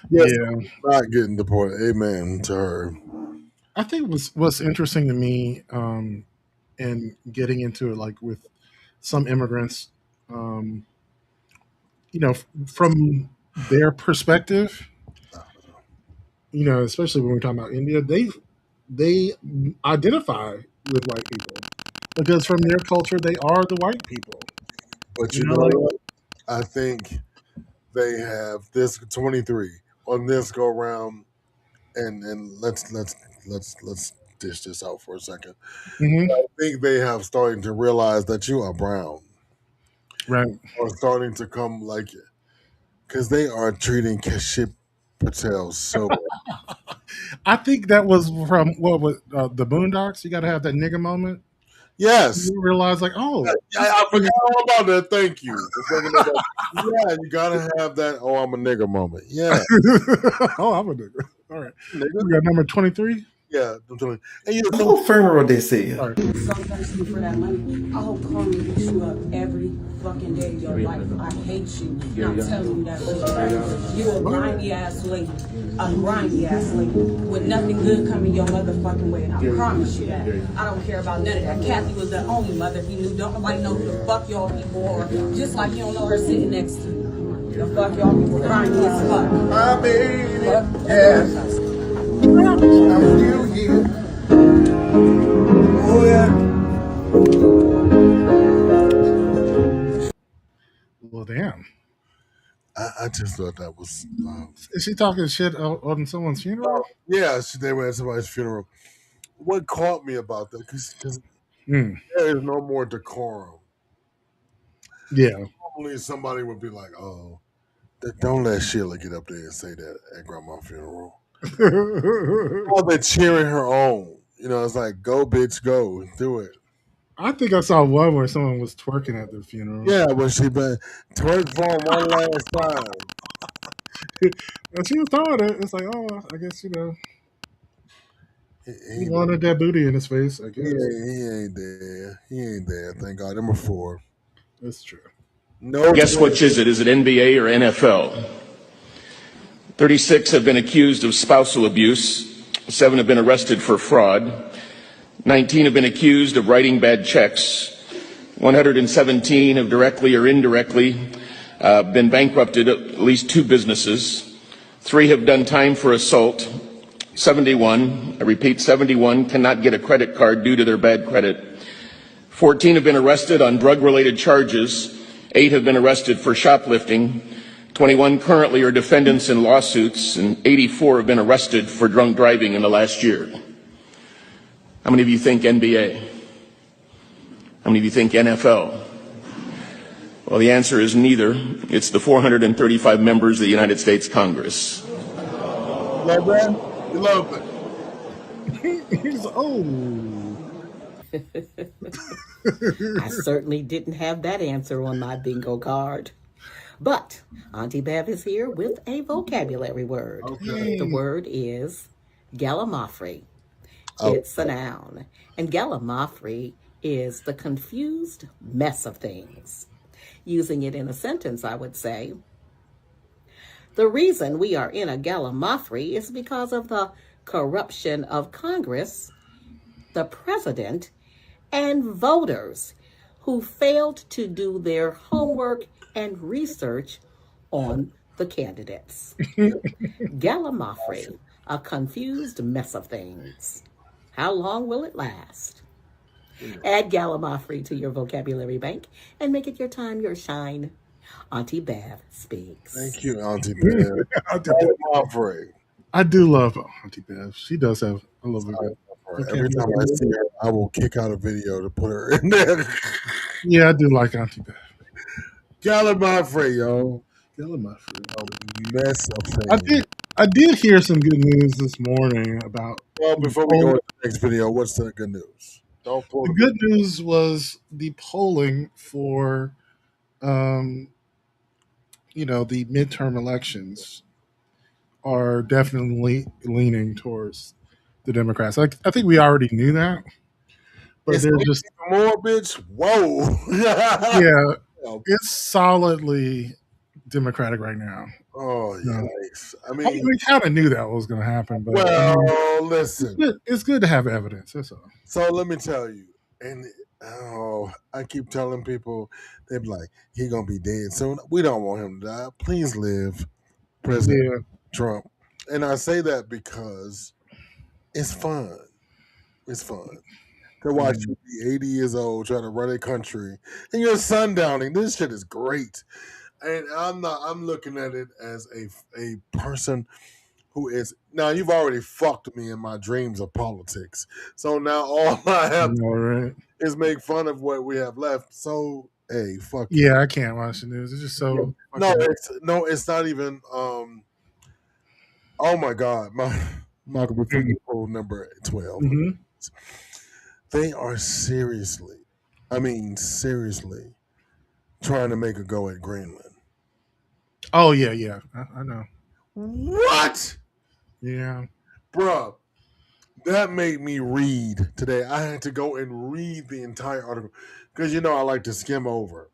Yes, not getting deported. Amen to her. I think what's interesting to me, and getting into it, like with some immigrants, from their perspective, especially when we're talking about India, they identify with white people because from their culture they are the white people. But you know what? I think they have this 23 on this go around, and let's dish this out for a second. Mm-hmm. I think they have starting to realize that you are brown, right? Or starting to come like it because they are treating Kashif Patel so bad. I think that was from the Boondocks. You got to have that nigga moment. Yes, you realize like, oh, I forgot all about that. Thank you. Yeah, you gotta have that. Oh, I'm a nigga moment. Yeah. Oh, I'm a nigga. All right. We got number 23. Yeah, and you whole funeral this is. So thirsty for that money. I hope karma beats you up every fucking day of your life. I hate you. I'm telling you that. You're a grimy ass lady. A grimy ass lady. With nothing good coming your motherfucking way. And I promise you that. I don't care about none of that. Kathy was the only mother he knew. Don't nobody know who the fuck y'all people are. Just like you don't know her sitting next to you. The fuck y'all people grimy as fuck. I made it. Yes. I'm still here. Oh yeah. Well, damn. I just thought that was. Is she talking shit on someone's funeral? Yeah, they were at somebody's funeral. What caught me about that? Because there is no more decorum. Yeah. Normally somebody would be like, "Oh, don't let Sheila get up there and say that at grandma's funeral." Oh, they're cheering her on. It's like, go, bitch, go, do it. I think I saw one where someone was twerking at the funeral. Yeah, when she been twerk for him one last time. And she was throwing it. It's like, oh, I guess, he wanted that booty in his face, I guess. He ain't there. He ain't there. Thank God. Number 4. That's true. No. Guess which is it? Is it NBA or NFL? 36 have been accused of spousal abuse. 7 have been arrested for fraud. 19 have been accused of writing bad checks. 117 have directly or indirectly been bankrupted at least 2 businesses. 3 have done time for assault. 71, I repeat, 71 cannot get a credit card due to their bad credit. 14 have been arrested on drug-related charges. 8 have been arrested for shoplifting. 21 currently are defendants in lawsuits, and 84 have been arrested for drunk driving in the last year. How many of you think NBA? How many of you think NFL? Well, the answer is neither. It's the 435 members of the United States Congress. Love that? You love it. He's old. I certainly didn't have that answer on my bingo card. But Auntie Bev is here with a vocabulary word. Okay. The word is gallimaufry. It's a noun. And gallimaufry is the confused mess of things. Using it in a sentence, I would say, the reason we are in a gallimaufry is because of the corruption of Congress, the president, and voters who failed to do their homework and research on the candidates. Gallimaufry, a confused mess of things. How long will it last? Add gallimaufry to your vocabulary bank and make it your time, your shine. Auntie Bev speaks. Thank you, Auntie Bev. Gallimaufry. I do love Auntie Bev. She does have a little bit of Okay, Every time I see her, I will kick out a video to put her in there. Yeah, I do like Auntie Beth. Gallimaufry, yo. Gallimaufry. A mess of things. I did hear some good news this morning about. Well, before we go into the next video, what's the good news? Don't pull The good news was the polling for, the midterm elections are definitely leaning towards the Democrats. I think we already knew that, but It's they're just more, bitch. Whoa. yeah, it's solidly Democratic right now. Oh, Yeah. yikes. I We mean, kind of knew that was going to happen, but well, listen. it's good to have evidence. That's all. So let me tell you, and I keep telling people, they be like, he gonna be dead soon. We don't want him to die. Please live, President Trump. And I say that because it's fun. It's fun to watch you be 80 years old trying to run a country and you're sundowning. This shit is great. And I'm looking at it as a person who is now. You've already fucked me in my dreams of politics, so now all I have is make fun of what we have left. So hey, fuck you. Yeah, I can't watch the news. It's just so it's not even. Oh my god, Michael, before you pull number 12, they are seriously trying to make a go at Greenland. Oh yeah, I know. What? Yeah, bruh, that made me read today. I had to go and read the entire article because I like to skim over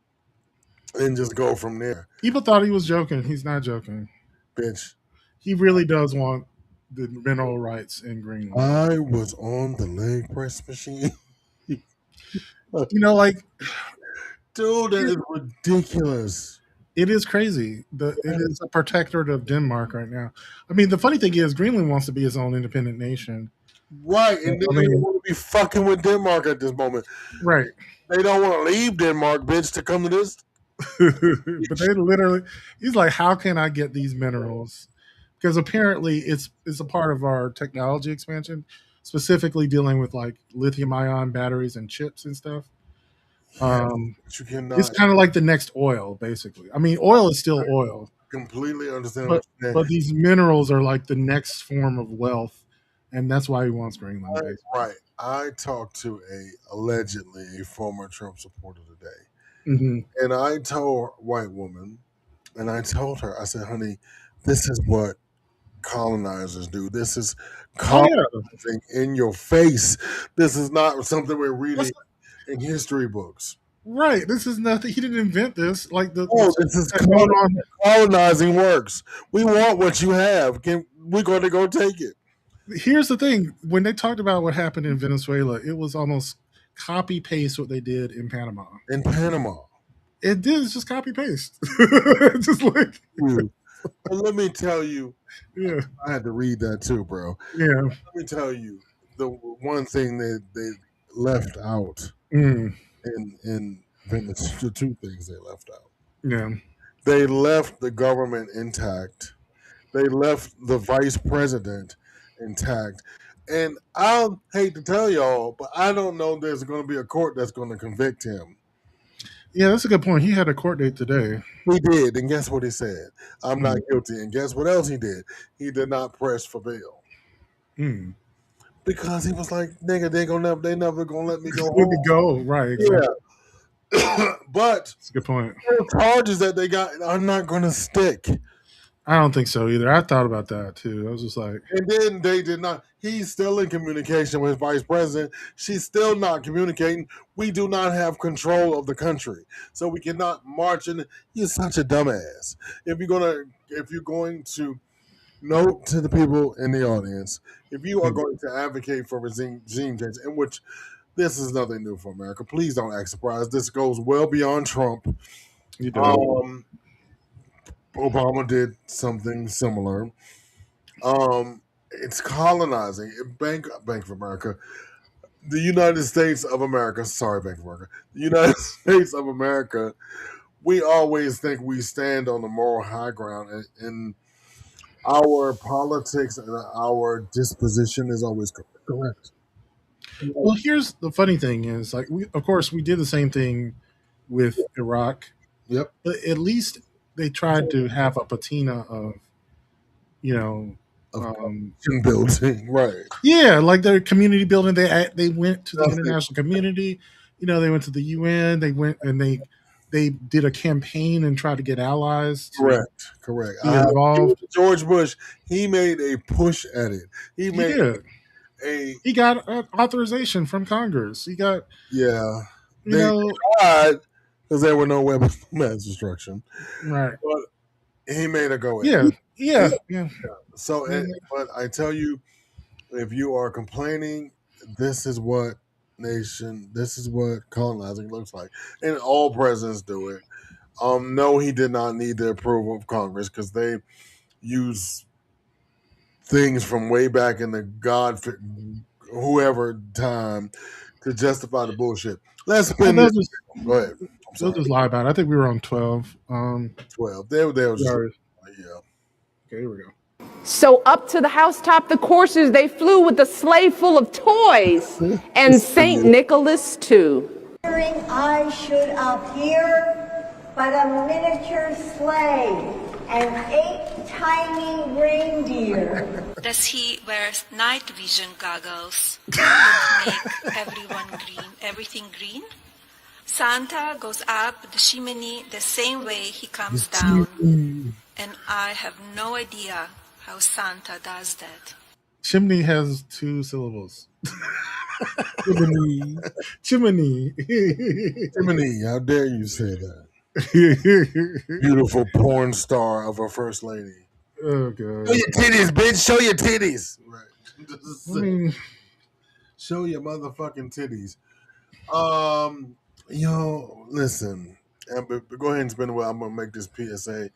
and just go from there. People thought he was joking. He's not joking, bitch. He really does want the mineral rights in Greenland. I was on the leg press machine. Dude, that is ridiculous. It is crazy. It is a protectorate of Denmark right now. I mean, the funny thing is, Greenland wants to be its own independent nation. Right, and they don't want to be fucking with Denmark at this moment. Right. They don't want to leave Denmark, bitch, to come to this. But they literally, he's like, how can I get these minerals? Because apparently it's a part of our technology expansion, specifically dealing with like lithium-ion batteries and chips and stuff. You cannot. It's kind of like the next oil, basically. I mean, oil is still oil. Completely understand But, what you're saying. but these minerals are like the next form of wealth, and that's why he wants Greenland. Basically. Right. I talked to allegedly a former Trump supporter today. Mhm. And I told a white woman, and I told her, I said, honey, this is what colonizers do. This is colonizing in your face. This is not something we're reading in history books. Right. This is nothing. He didn't invent this. Like this is colonizing works. We want what you have. We're going to go take it. Here's the thing. When they talked about what happened in Venezuela, it was almost copy paste what they did in Panama. In Panama. It did. It's just copy paste. Just like. But let me tell you. Yeah. I had to read that too, bro. Yeah. Let me tell you. The one thing that they left out Mm. in Venezuela, the two things they left out. Yeah. They left the government intact. They left the vice president intact. And I hate to tell y'all, but I don't know there's going to be a court that's going to convict him. Yeah, that's a good point. He had a court date today. He did, and guess what he said? I'm not guilty. And guess what else he did? He did not press for bail. Mm. Because he was like, nigga, they never gonna let me go Let me home. go. Right. Exactly. Yeah. But that's a good point. The charges that they got are not gonna stick. I don't think so either. I thought about that too. I was just like, And then they did not. He's still in communication with Vice President. She's still not communicating. We do not have control of the country, so we cannot march in. You're such a dumbass. If you're going to note to the people in the audience, if you are going to advocate for regime change, in which this is nothing new for America, please don't act surprised. This goes well beyond Trump. Obama did something similar. It's colonizing. Bank of America, the United States of America. Sorry, Bank of America. The United States of America. We always think we stand on the moral high ground, and our politics and our disposition is always correct. Well, here's the funny thing is, like, of course, we did the same thing with Iraq. Yep. But at least they tried to have a patina of, building, right? Yeah, like their community building. They went to the international community. They went to the UN. They went and they did a campaign and tried to get allies. Correct. Be involved. George Bush, he made a push at it. He got authorization from Congress. He got They tried because there were no weapons of mass destruction. Right. But he made a go at it. Yeah. So, but I tell you, if you are complaining, this is what colonizing looks like. And all presidents do it. No, he did not need the approval of Congress because they use things from way back in the whoever time to justify the bullshit. Let's spin this. Go ahead. They'll just lie about it. I think we were on 12. 12. They were just, Okay, here we go. So up to the housetop, the coursers, they flew with a sleigh full of toys, and St. Nicholas too. I should appear, but a miniature sleigh and 8 tiny reindeer. Does he wear night vision goggles that make everything green? Santa goes up the chimney the same way he comes down, and I have no idea how Santa does that. Chimney has 2 syllables. Chimney. How dare you say that? Beautiful porn star of a first lady. Oh god. Show your titties, bitch. Show your titties. Right. Show your motherfucking titties. Listen. But go ahead and spin the wheel. I'm gonna make this PSA.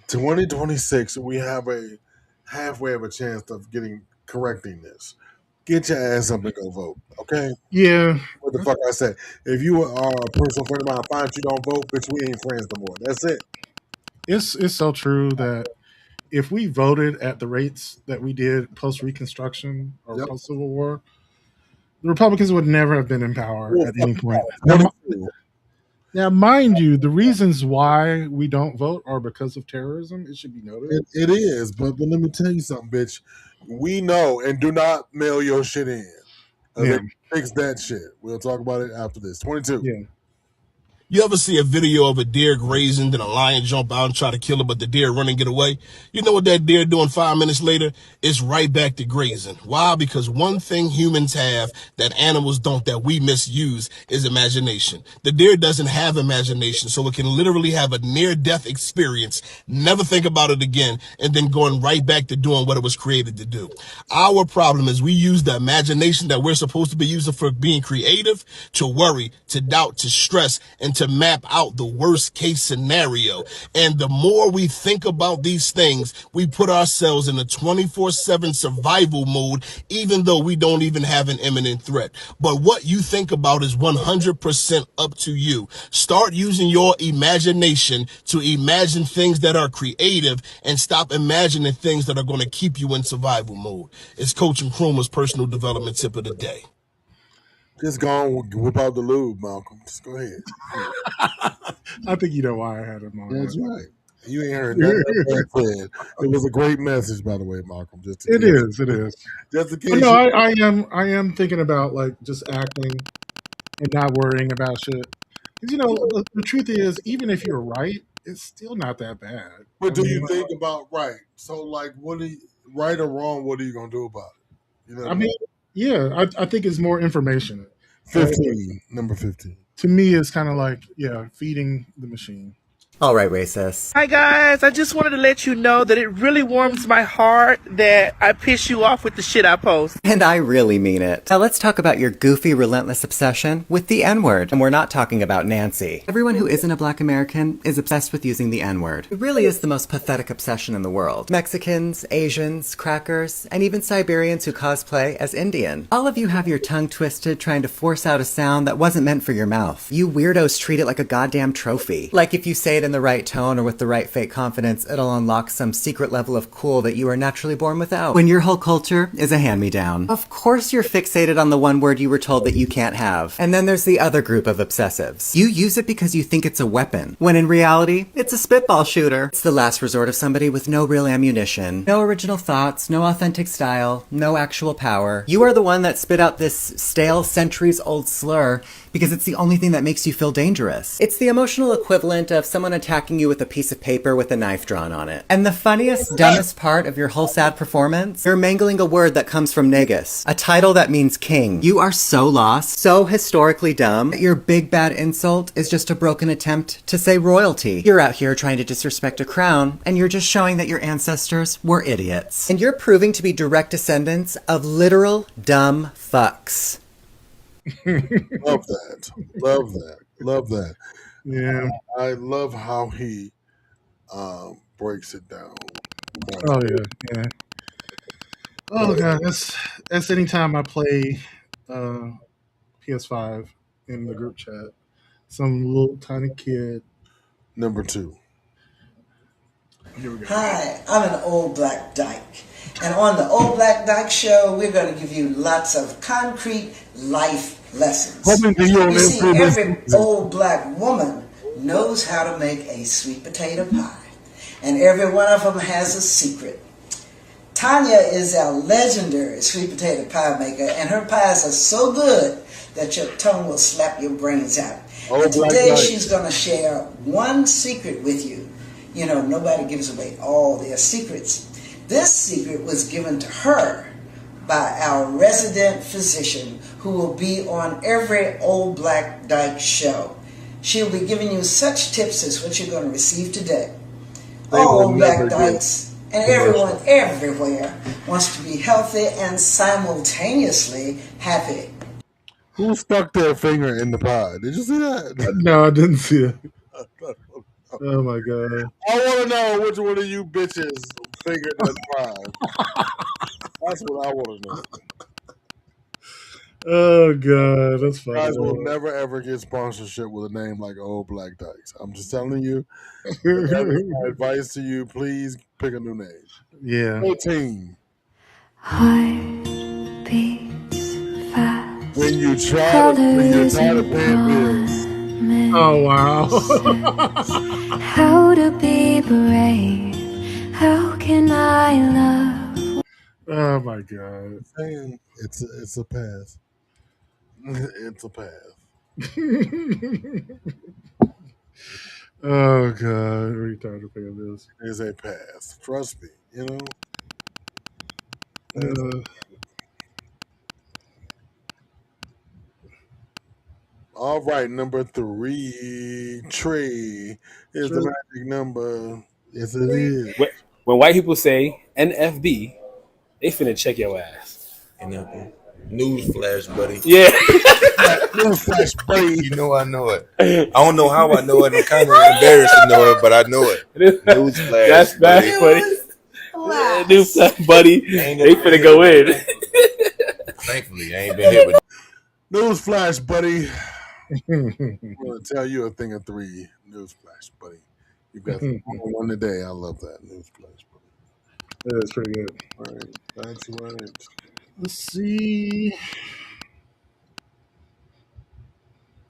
2026, we have a halfway of a chance of correcting this. Get your ass up and go vote, okay? Yeah. What the fuck I say? If you are a personal friend of mine, I find you don't vote, bitch, we ain't friends no more. That's it. It's so true that if we voted at the rates that we did post Reconstruction or post Civil War, the Republicans would never have been in power at any point. Now, mind you, the reasons why we don't vote are because of terrorism. It should be noted. It is, but let me tell you something, bitch. We know, and do not mail your shit in. Fix that shit. We'll talk about it after this. 22. Yeah. You ever see a video of a deer grazing, then a lion jump out and try to kill it, but the deer run and get away? You know what that deer doing 5 minutes later? It's right back to grazing. Why? Because one thing humans have that animals don't, that we misuse, is imagination. The deer doesn't have imagination, so it can literally have a near-death experience, never think about it again, and then going right back to doing what it was created to do. Our problem is we use the imagination that we're supposed to be using for being creative to worry, to doubt, to stress, and to map out the worst case scenario. And the more we think about these things, we put ourselves in a 24/7 survival mode, even though we don't even have an imminent threat. But what you think about is 100% up to you. Start using your imagination to imagine things that are creative and stop imagining things that are going to keep you in survival mode. It's Coach Nkrumah's personal development tip of the day. Just go on, whip out the lube, Malcolm. Just go ahead. I think you know why I had him on. That's right. You ain't heard nothing. It was a great message, by the way, Malcolm. It is. Just in case. No, I am thinking about like just acting and not worrying about shit. Because the truth is, even if you're right, it's still not that bad. But do you think about right? So like, right or wrong? What are you gonna do about it? Yeah, I think it's more information. 15, number 15. To me, it's kind of like, feeding the machine. All right, racist. Hi, guys. I just wanted to let you know that it really warms my heart that I piss you off with the shit I post. And I really mean it. Now let's talk about your goofy, relentless obsession with the N-word. And we're not talking about Nancy. Everyone who isn't a Black American is obsessed with using the N-word. It really is the most pathetic obsession in the world. Mexicans, Asians, crackers, and even Siberians who cosplay as Indian. All of you have your tongue twisted trying to force out a sound that wasn't meant for your mouth. You weirdos treat it like a goddamn trophy. Like if you say it in the right tone or with the right fake confidence, it'll unlock some secret level of cool that you are naturally born without. When your whole culture is a hand-me-down. Of course you're fixated on the one word you were told that you can't have. And then there's the other group of obsessives. You use it because you think it's a weapon, when in reality, it's a spitball shooter. It's the last resort of somebody with no real ammunition, no original thoughts, no authentic style, no actual power. You are the one that spit out this stale, centuries-old slur because it's the only thing that makes you feel dangerous. It's the emotional equivalent of someone attacking you with a piece of paper with a knife drawn on it. And the funniest, dumbest part of your whole sad performance, you're mangling a word that comes from Negus, a title that means king. You are so lost, so historically dumb, that your big bad insult is just a broken attempt to say royalty. You're out here trying to disrespect a crown, and you're just showing that your ancestors were idiots. And you're proving to be direct descendants of literal dumb fucks. Love that. Love that. Love that. Yeah. I love how he breaks it down. Oh yeah. Oh god, that's anytime I play PS5 in the group chat. Some little tiny kid. Number 2. Here we go. Hi, I'm an old black dyke. And on the Old Black Dyke Show, we're going to give you lots of concrete life lessons. You see, every old black woman knows how to make a sweet potato pie. And every one of them has a secret. Tanya is our legendary sweet potato pie maker, and her pies are so good that your tongue will slap your brains out. And today she's going to share one secret with you. You know, nobody gives away all their secrets. This secret was given to her by our resident physician who will be on every Old Black Dyke show. She'll be giving you such tips as what you're going to receive today. All Old Black Dykes and everyone everywhere wants to be healthy and simultaneously happy. Who stuck their finger in the pie? Did you see that? No, I didn't see it. Oh my god. I want to know which one of you bitches fingered that pie. That's what I want to know. Oh god, that's funny. Guys will never ever get sponsorship with a name like Old Black Dykes. I'm just telling you. My advice to you, please pick a new name. Yeah. 14. Heart beats fast. When you're tired of paying bills. Oh wow. How to be brave? How can I love? Oh my god. Man, it's a path. It's a path. Oh god, retarded to pay this. It's a path. Trust me, you know. All right, number 3. Tree is the magic number. Yes, it is. When white people say NFB, they finna check your ass. NFB. Newsflash, buddy. Yeah. Newsflash, buddy. You know I know it. I don't know how I know it. I'm kind of embarrassed to know it, but I know it. Newsflash. That's bad, buddy. Newsflash, buddy. They finna go in. Thankfully, I ain't been hit with Newsflash, buddy. I'm going to tell you a thing of 3. Newsflash, buddy. You got one today. I love that. Newsflash, buddy. Yeah, that's pretty good. All right. That's right. Let's see.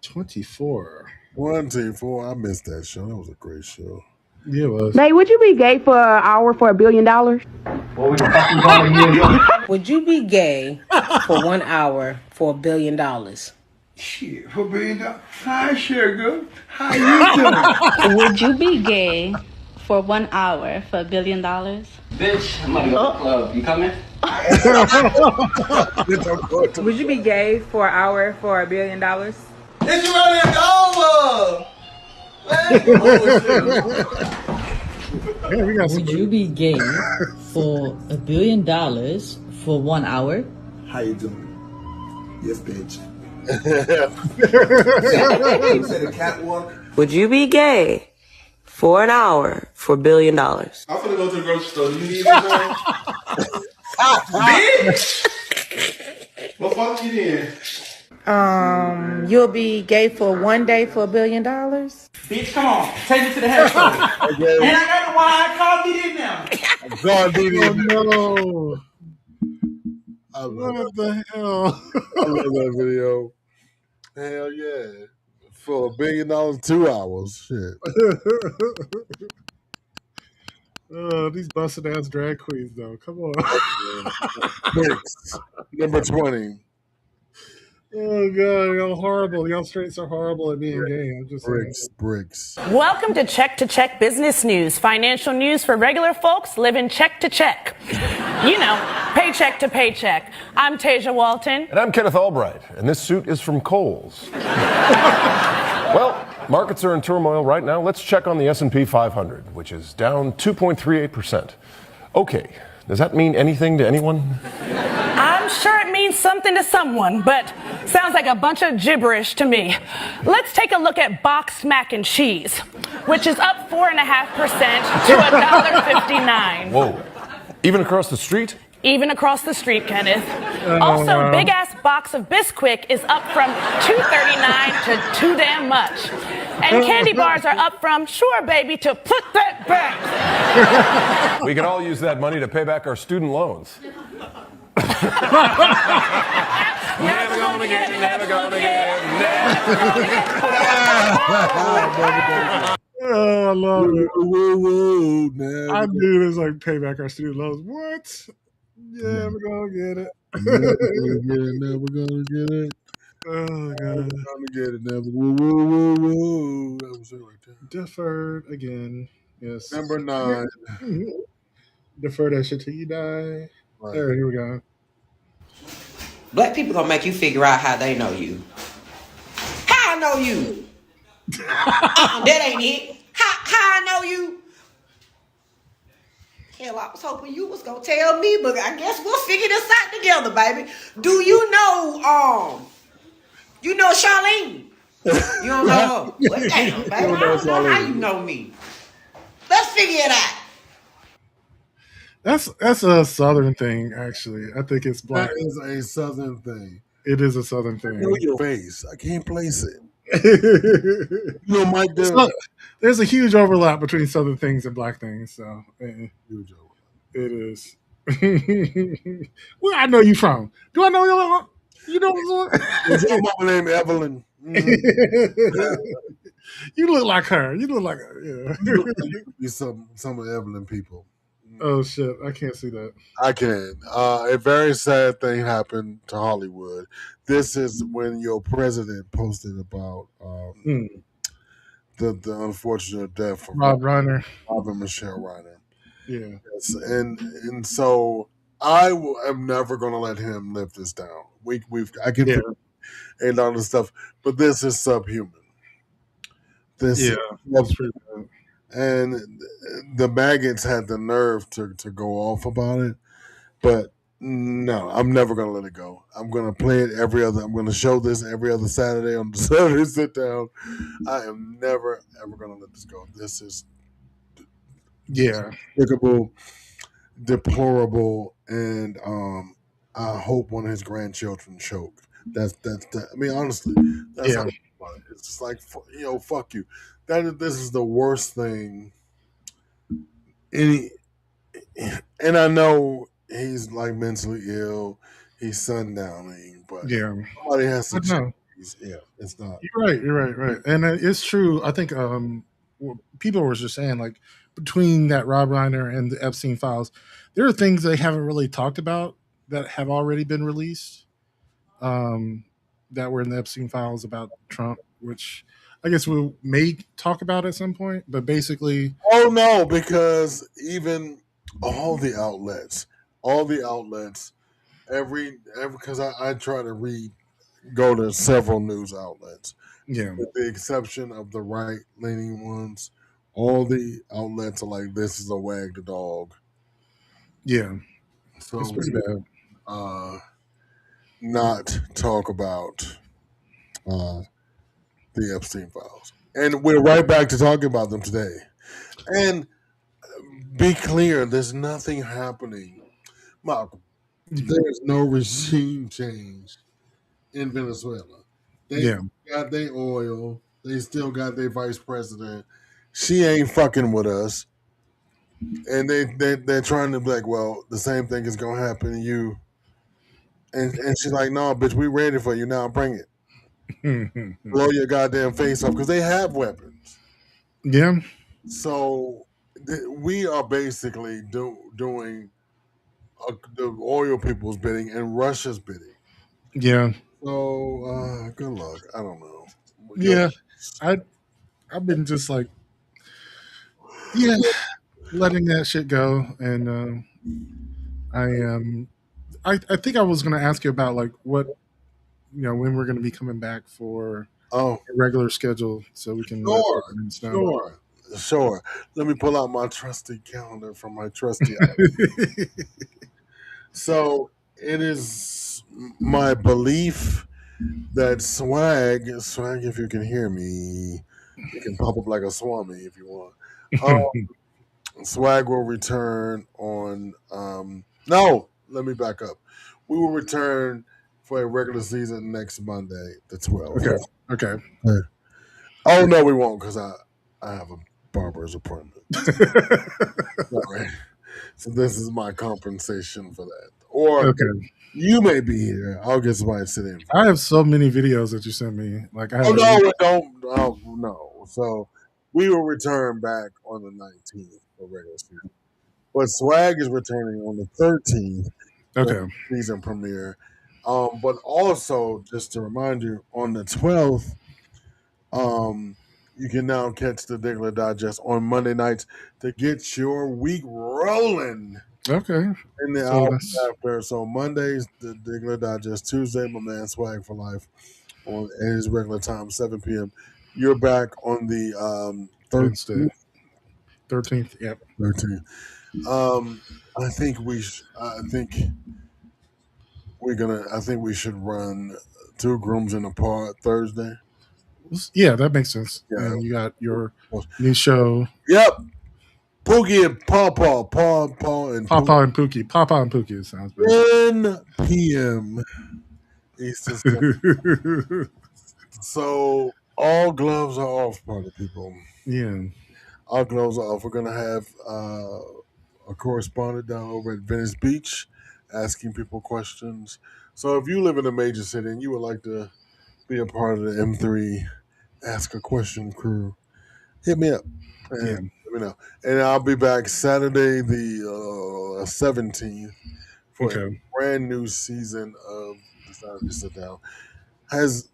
24. 24. I missed that show. That was a great show. Yeah, it was. Babe, would you be gay for an hour for $1 billion? Would you be gay for 1 hour for $1 billion? Shit, for $1 billion. Hi, Sugar. How you doing? Would you be gay for 1 hour for $1 billion? Bitch, I'm gonna go to the club. You coming? Would you be gay for an hour for $1 billion? It's running over. Would you be gay for $1 billion for 1 hour? How you doing? Yes, bitch. Would you be gay for an hour for $1 billion? I'm finna go to the grocery store. Do you need anything? Bitch! What fuck you in? You'll be gay for 1 day for $1 billion? $100? Bitch, come on. Take me to the hair store. Okay. And I got the wine. Call me in now. God did it. No. I love What the hell? I love that video. Hell yeah. For $1 billion, 2 hours. Shit. These busted ass drag queens, though. Come on. Bricks. Number 20. Oh god, y'all horrible. Y'all straights are horrible at being gay. I'm just saying. Bricks. Welcome to Check Business News. Financial news for regular folks living check to check. You know, paycheck to paycheck. I'm Tasia Walton. And I'm Kenneth Albright, and this suit is from Kohl's. Well, markets are in turmoil right now. Let's check on the S&P 500, which is down 2.38%. Okay, does that mean anything to anyone? I'm sure it means something to someone, but sounds like a bunch of gibberish to me. Let's take a look at boxed mac and cheese, which is up 4.5% to $1.59. Whoa, even across the street? Even across the street, Kenneth. Also, big ass box of Bisquick is up from $2.39 to too damn much. And candy bars are up from sure baby to put that back. We can all use that money to pay back our student loans. Never gonna get it, never gonna get it, Oh, I love it. Woo, I knew this like pay back our student loans. What? Yeah, we're gonna get it. Never gonna get it. Oh god. Never gonna get it. Never. Woo. That was it right there. Deferred again. Yes. Number 9. Defer that shit till you die. Right. There, here we go. Black people gonna make you figure out how they know you. How I know you? That ain't it. How I know you? Hell, I was hoping you was gonna tell me, but I guess we'll figure this out together, baby. Do you know Charlene? You don't know her? Well, damn, baby. I don't know how you know me. Let's figure it out. That's a Southern thing, actually. I think it's black. That is a Southern thing. It is a Southern thing. Know your face. I can't place it. You know, Mike. There's a huge overlap between Southern things and black things. So huge overlap. It is. Where I know you from? Do I know you? You know Is your mama named Evelyn? You look like her. You look like her. Yeah. You look like you could be some of Evelyn people. Oh shit! I can't see that. I can. A very sad thing happened to Hollywood. This is when your president posted about the unfortunate death of Rob Reiner, Rob and Michelle Reiner. Yeah. Yes, and so I am never going to let him live this down. I can and all this stuff, but this is subhuman. That's pretty bad. And the maggots had the nerve to go off about it, but no, I'm never going to let it go. I'm going to play it I'm going to show this every other Saturday on the Saturday Sit Down. I am never, ever going to let this go. This is despicable, deplorable, and I hope one of his grandchildren choke. That's I mean, honestly, that's how I think about it. It's just like, fuck you. This is the worst thing. And I know he's like mentally ill. He's sundowning, but somebody has to change. Yeah, it's not. You're right. And it's true. I think people were just saying, like, between that Rob Reiner and the Epstein files, there are things they haven't really talked about that have already been released that were in the Epstein files about Trump, which I guess we may talk about at some point, but basically... Oh, no, because even all the outlets, because I try to go to several news outlets. Yeah. With the exception of the right-leaning ones, all the outlets are like, this is a wag the dog. Yeah. So it's pretty bad. Not talk about the Epstein files. And we're right back to talking about them today. And be clear, there's nothing happening. Malcolm, there's no regime change in Venezuela. They got their oil. They still got their vice president. She ain't fucking with us. And they're trying to be like, well, the same thing is gonna happen to you. And she's like, no, bitch, we ready for you now. Bring it. Blow your goddamn face off because they have weapons. Yeah. So we are basically doing the oil people's bidding and Russia's bidding. Yeah. So good luck. I don't know. Yeah. I've been just like, yeah, letting that shit go. And I think I was going to ask you about like what, when we're going to be coming back for a regular schedule so we can Sure. Let me pull out my trusty calendar from my trusty So it is my belief that Swag, if you can hear me, you can pop up like a swami if you want. Swag will return on no, let me back up. We will return for a regular season next Monday, the 12th. Okay. Oh no, we won't because I have a barber's appointment. Right. So this is my compensation for that. Or you may be here. I'll get somebody to sit in. I have so many videos that you sent me. Like, no. So we will return back on the 19th for regular season. But Swag is returning on the 13th. Okay. Season premiere. But also, just to remind you, on the 12th, you can now catch the Diggler Digest on Monday nights to get your week rolling. Okay. And the hours after. So Mondays, the Diggler Digest. Tuesday, my man Swag for Life on his regular time, 7 p.m. You're back on the 13th. 13th, yep. 13th. I think we should run Two Grooms in a Pod Thursday. Yeah, that makes sense. Yeah. And you got your new show. Yep. Pookie and Pawpaw. Paw and Pookie. Pawpaw and Pookie. It sounds better. 10 p.m. Eastern Standard. So all gloves are off, party people. Yeah. All gloves are off. We're going to have a correspondent down over at Venice Beach asking people questions. So if you live in a major city and you would like to be a part of the M3 Ask a Question crew, hit me up. And let me know. And I'll be back Saturday the 17th for a brand new season of Decided to Sit Down. Has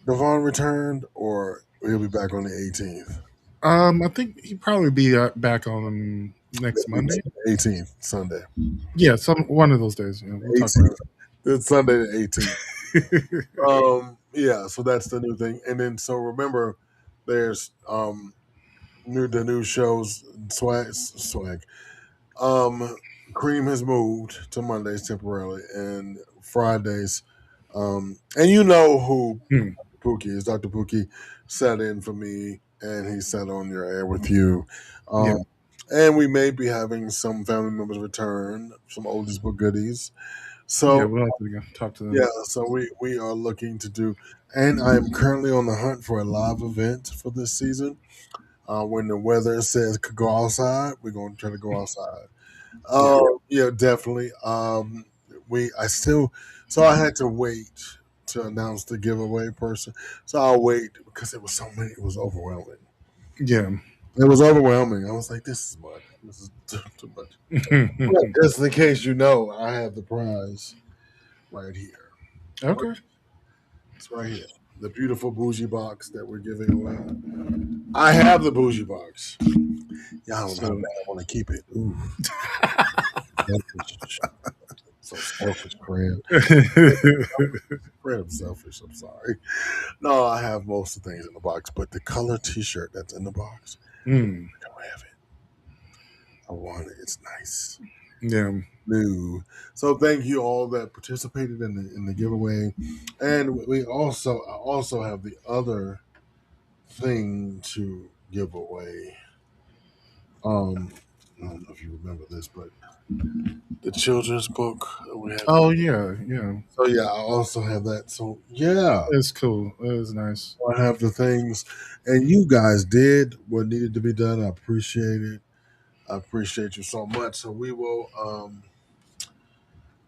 Devon returned or he'll be back on the 18th? I think he'd probably be back on next Monday. 18th, Sunday. Yeah, one of those days. Yeah, we'll talk about it. It's Sunday the 18th. Yeah, so that's the new thing. And then so remember there's the new shows swag. Cream has moved to Mondays temporarily and Fridays. And you know who Pookie is. Dr. Pookie sat in for me and he sat on your air with you. And we may be having some family members return, some oldies but goodies. So we'll have to talk to them. Yeah, so we are looking to do, and I am currently on the hunt for a live event for this season. When the weather says could go outside, we're going to try to go outside. Yeah, definitely. So I had to wait to announce the giveaway person. So I'll wait because it was so many. It was overwhelming. Yeah. It was overwhelming. I was like, this is much. This is too much. Just in case you know, I have the prize right here. Okay. It's right here. The beautiful bougie box that we're giving away. I have the bougie box. Y'all don't know that I want to keep it. Ooh. So selfish, Craig. Craig, I'm selfish. I'm sorry. No, I have most of the things in the box, but the color T-shirt that's in the box, I don't have it. I want it. It's nice. Yeah. New. So thank you all that participated in the giveaway, and I also have the other thing to give away. I don't know if you remember this, but the children's book we have. Oh yeah. So yeah, I also have that. So yeah, It's cool. It was nice. I have the things, and you guys did what needed to be done. I appreciate it. I appreciate you so much. So we will.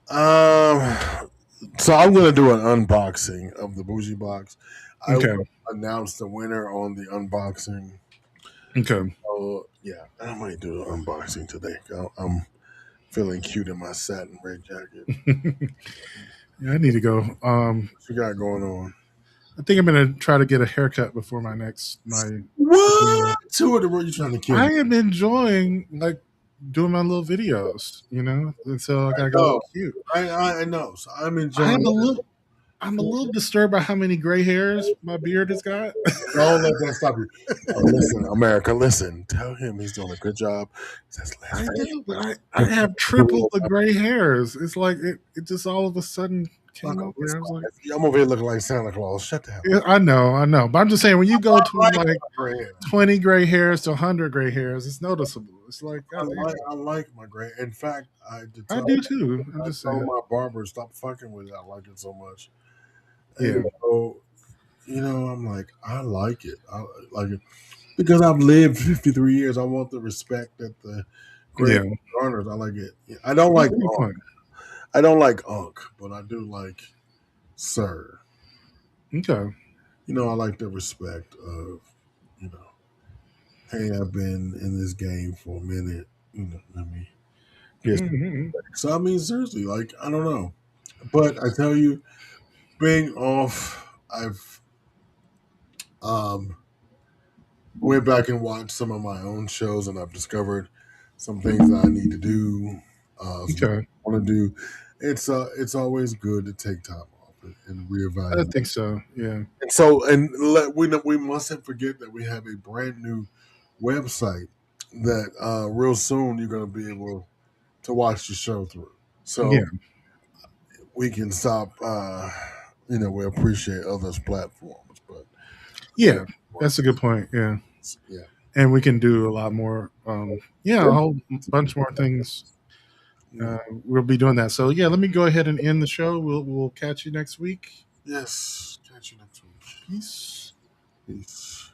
So I'm gonna do an unboxing of the bougie box. I Okay. will announce the winner on the unboxing. Okay. Yeah, I might do the unboxing today. I'm feeling cute in my satin red jacket. Yeah, I need to go. What you got going on? I think I'm gonna try to get a haircut before my. What? Two of the you trying to kill? I am enjoying like doing my little videos, and so I gotta go know. cute. I know. So I'm enjoying. I'm a little disturbed by how many gray hairs my beard has got. Don't let that stop you. Listen, America, listen. Tell him he's doing a good job. I do, but I have triple the gray hairs. It's like it just all of a sudden came up there. I was like, I'm over here looking like Santa Claus. Shut the hell up. yeah, I know. But I'm just saying, when you go to like 20 gray hairs to 100 gray hairs, it's noticeable. It's like, I like my gray. In fact, I do too. I'm just saying. My barber stop fucking with it. I like it so much. Yeah. And so, I'm like, I like it. I like it because I've lived 53 years. I want the respect that the great garners. I like it. I don't like Unc. I don't like Unc, but I do like Sir. Okay. I like the respect of, hey, I've been in this game for a minute. Let me get. So I mean, seriously, like I don't know, but I tell you, being off, I've went back and watched some of my own shows, and I've discovered some things that I need to do. Okay. I want to do. It's always good to take time off and reevaluate. I think so. Yeah. And so, we mustn't forget that we have a brand new website that real soon you're going to be able to watch the show through. So we can stop. We appreciate others' platforms, but yeah, that's a good point. Yeah. And we can do a lot more. A whole bunch more things. We'll be doing that. So let me go ahead and end the show. We'll catch you next week. Yes, catch you next week. Peace. Peace.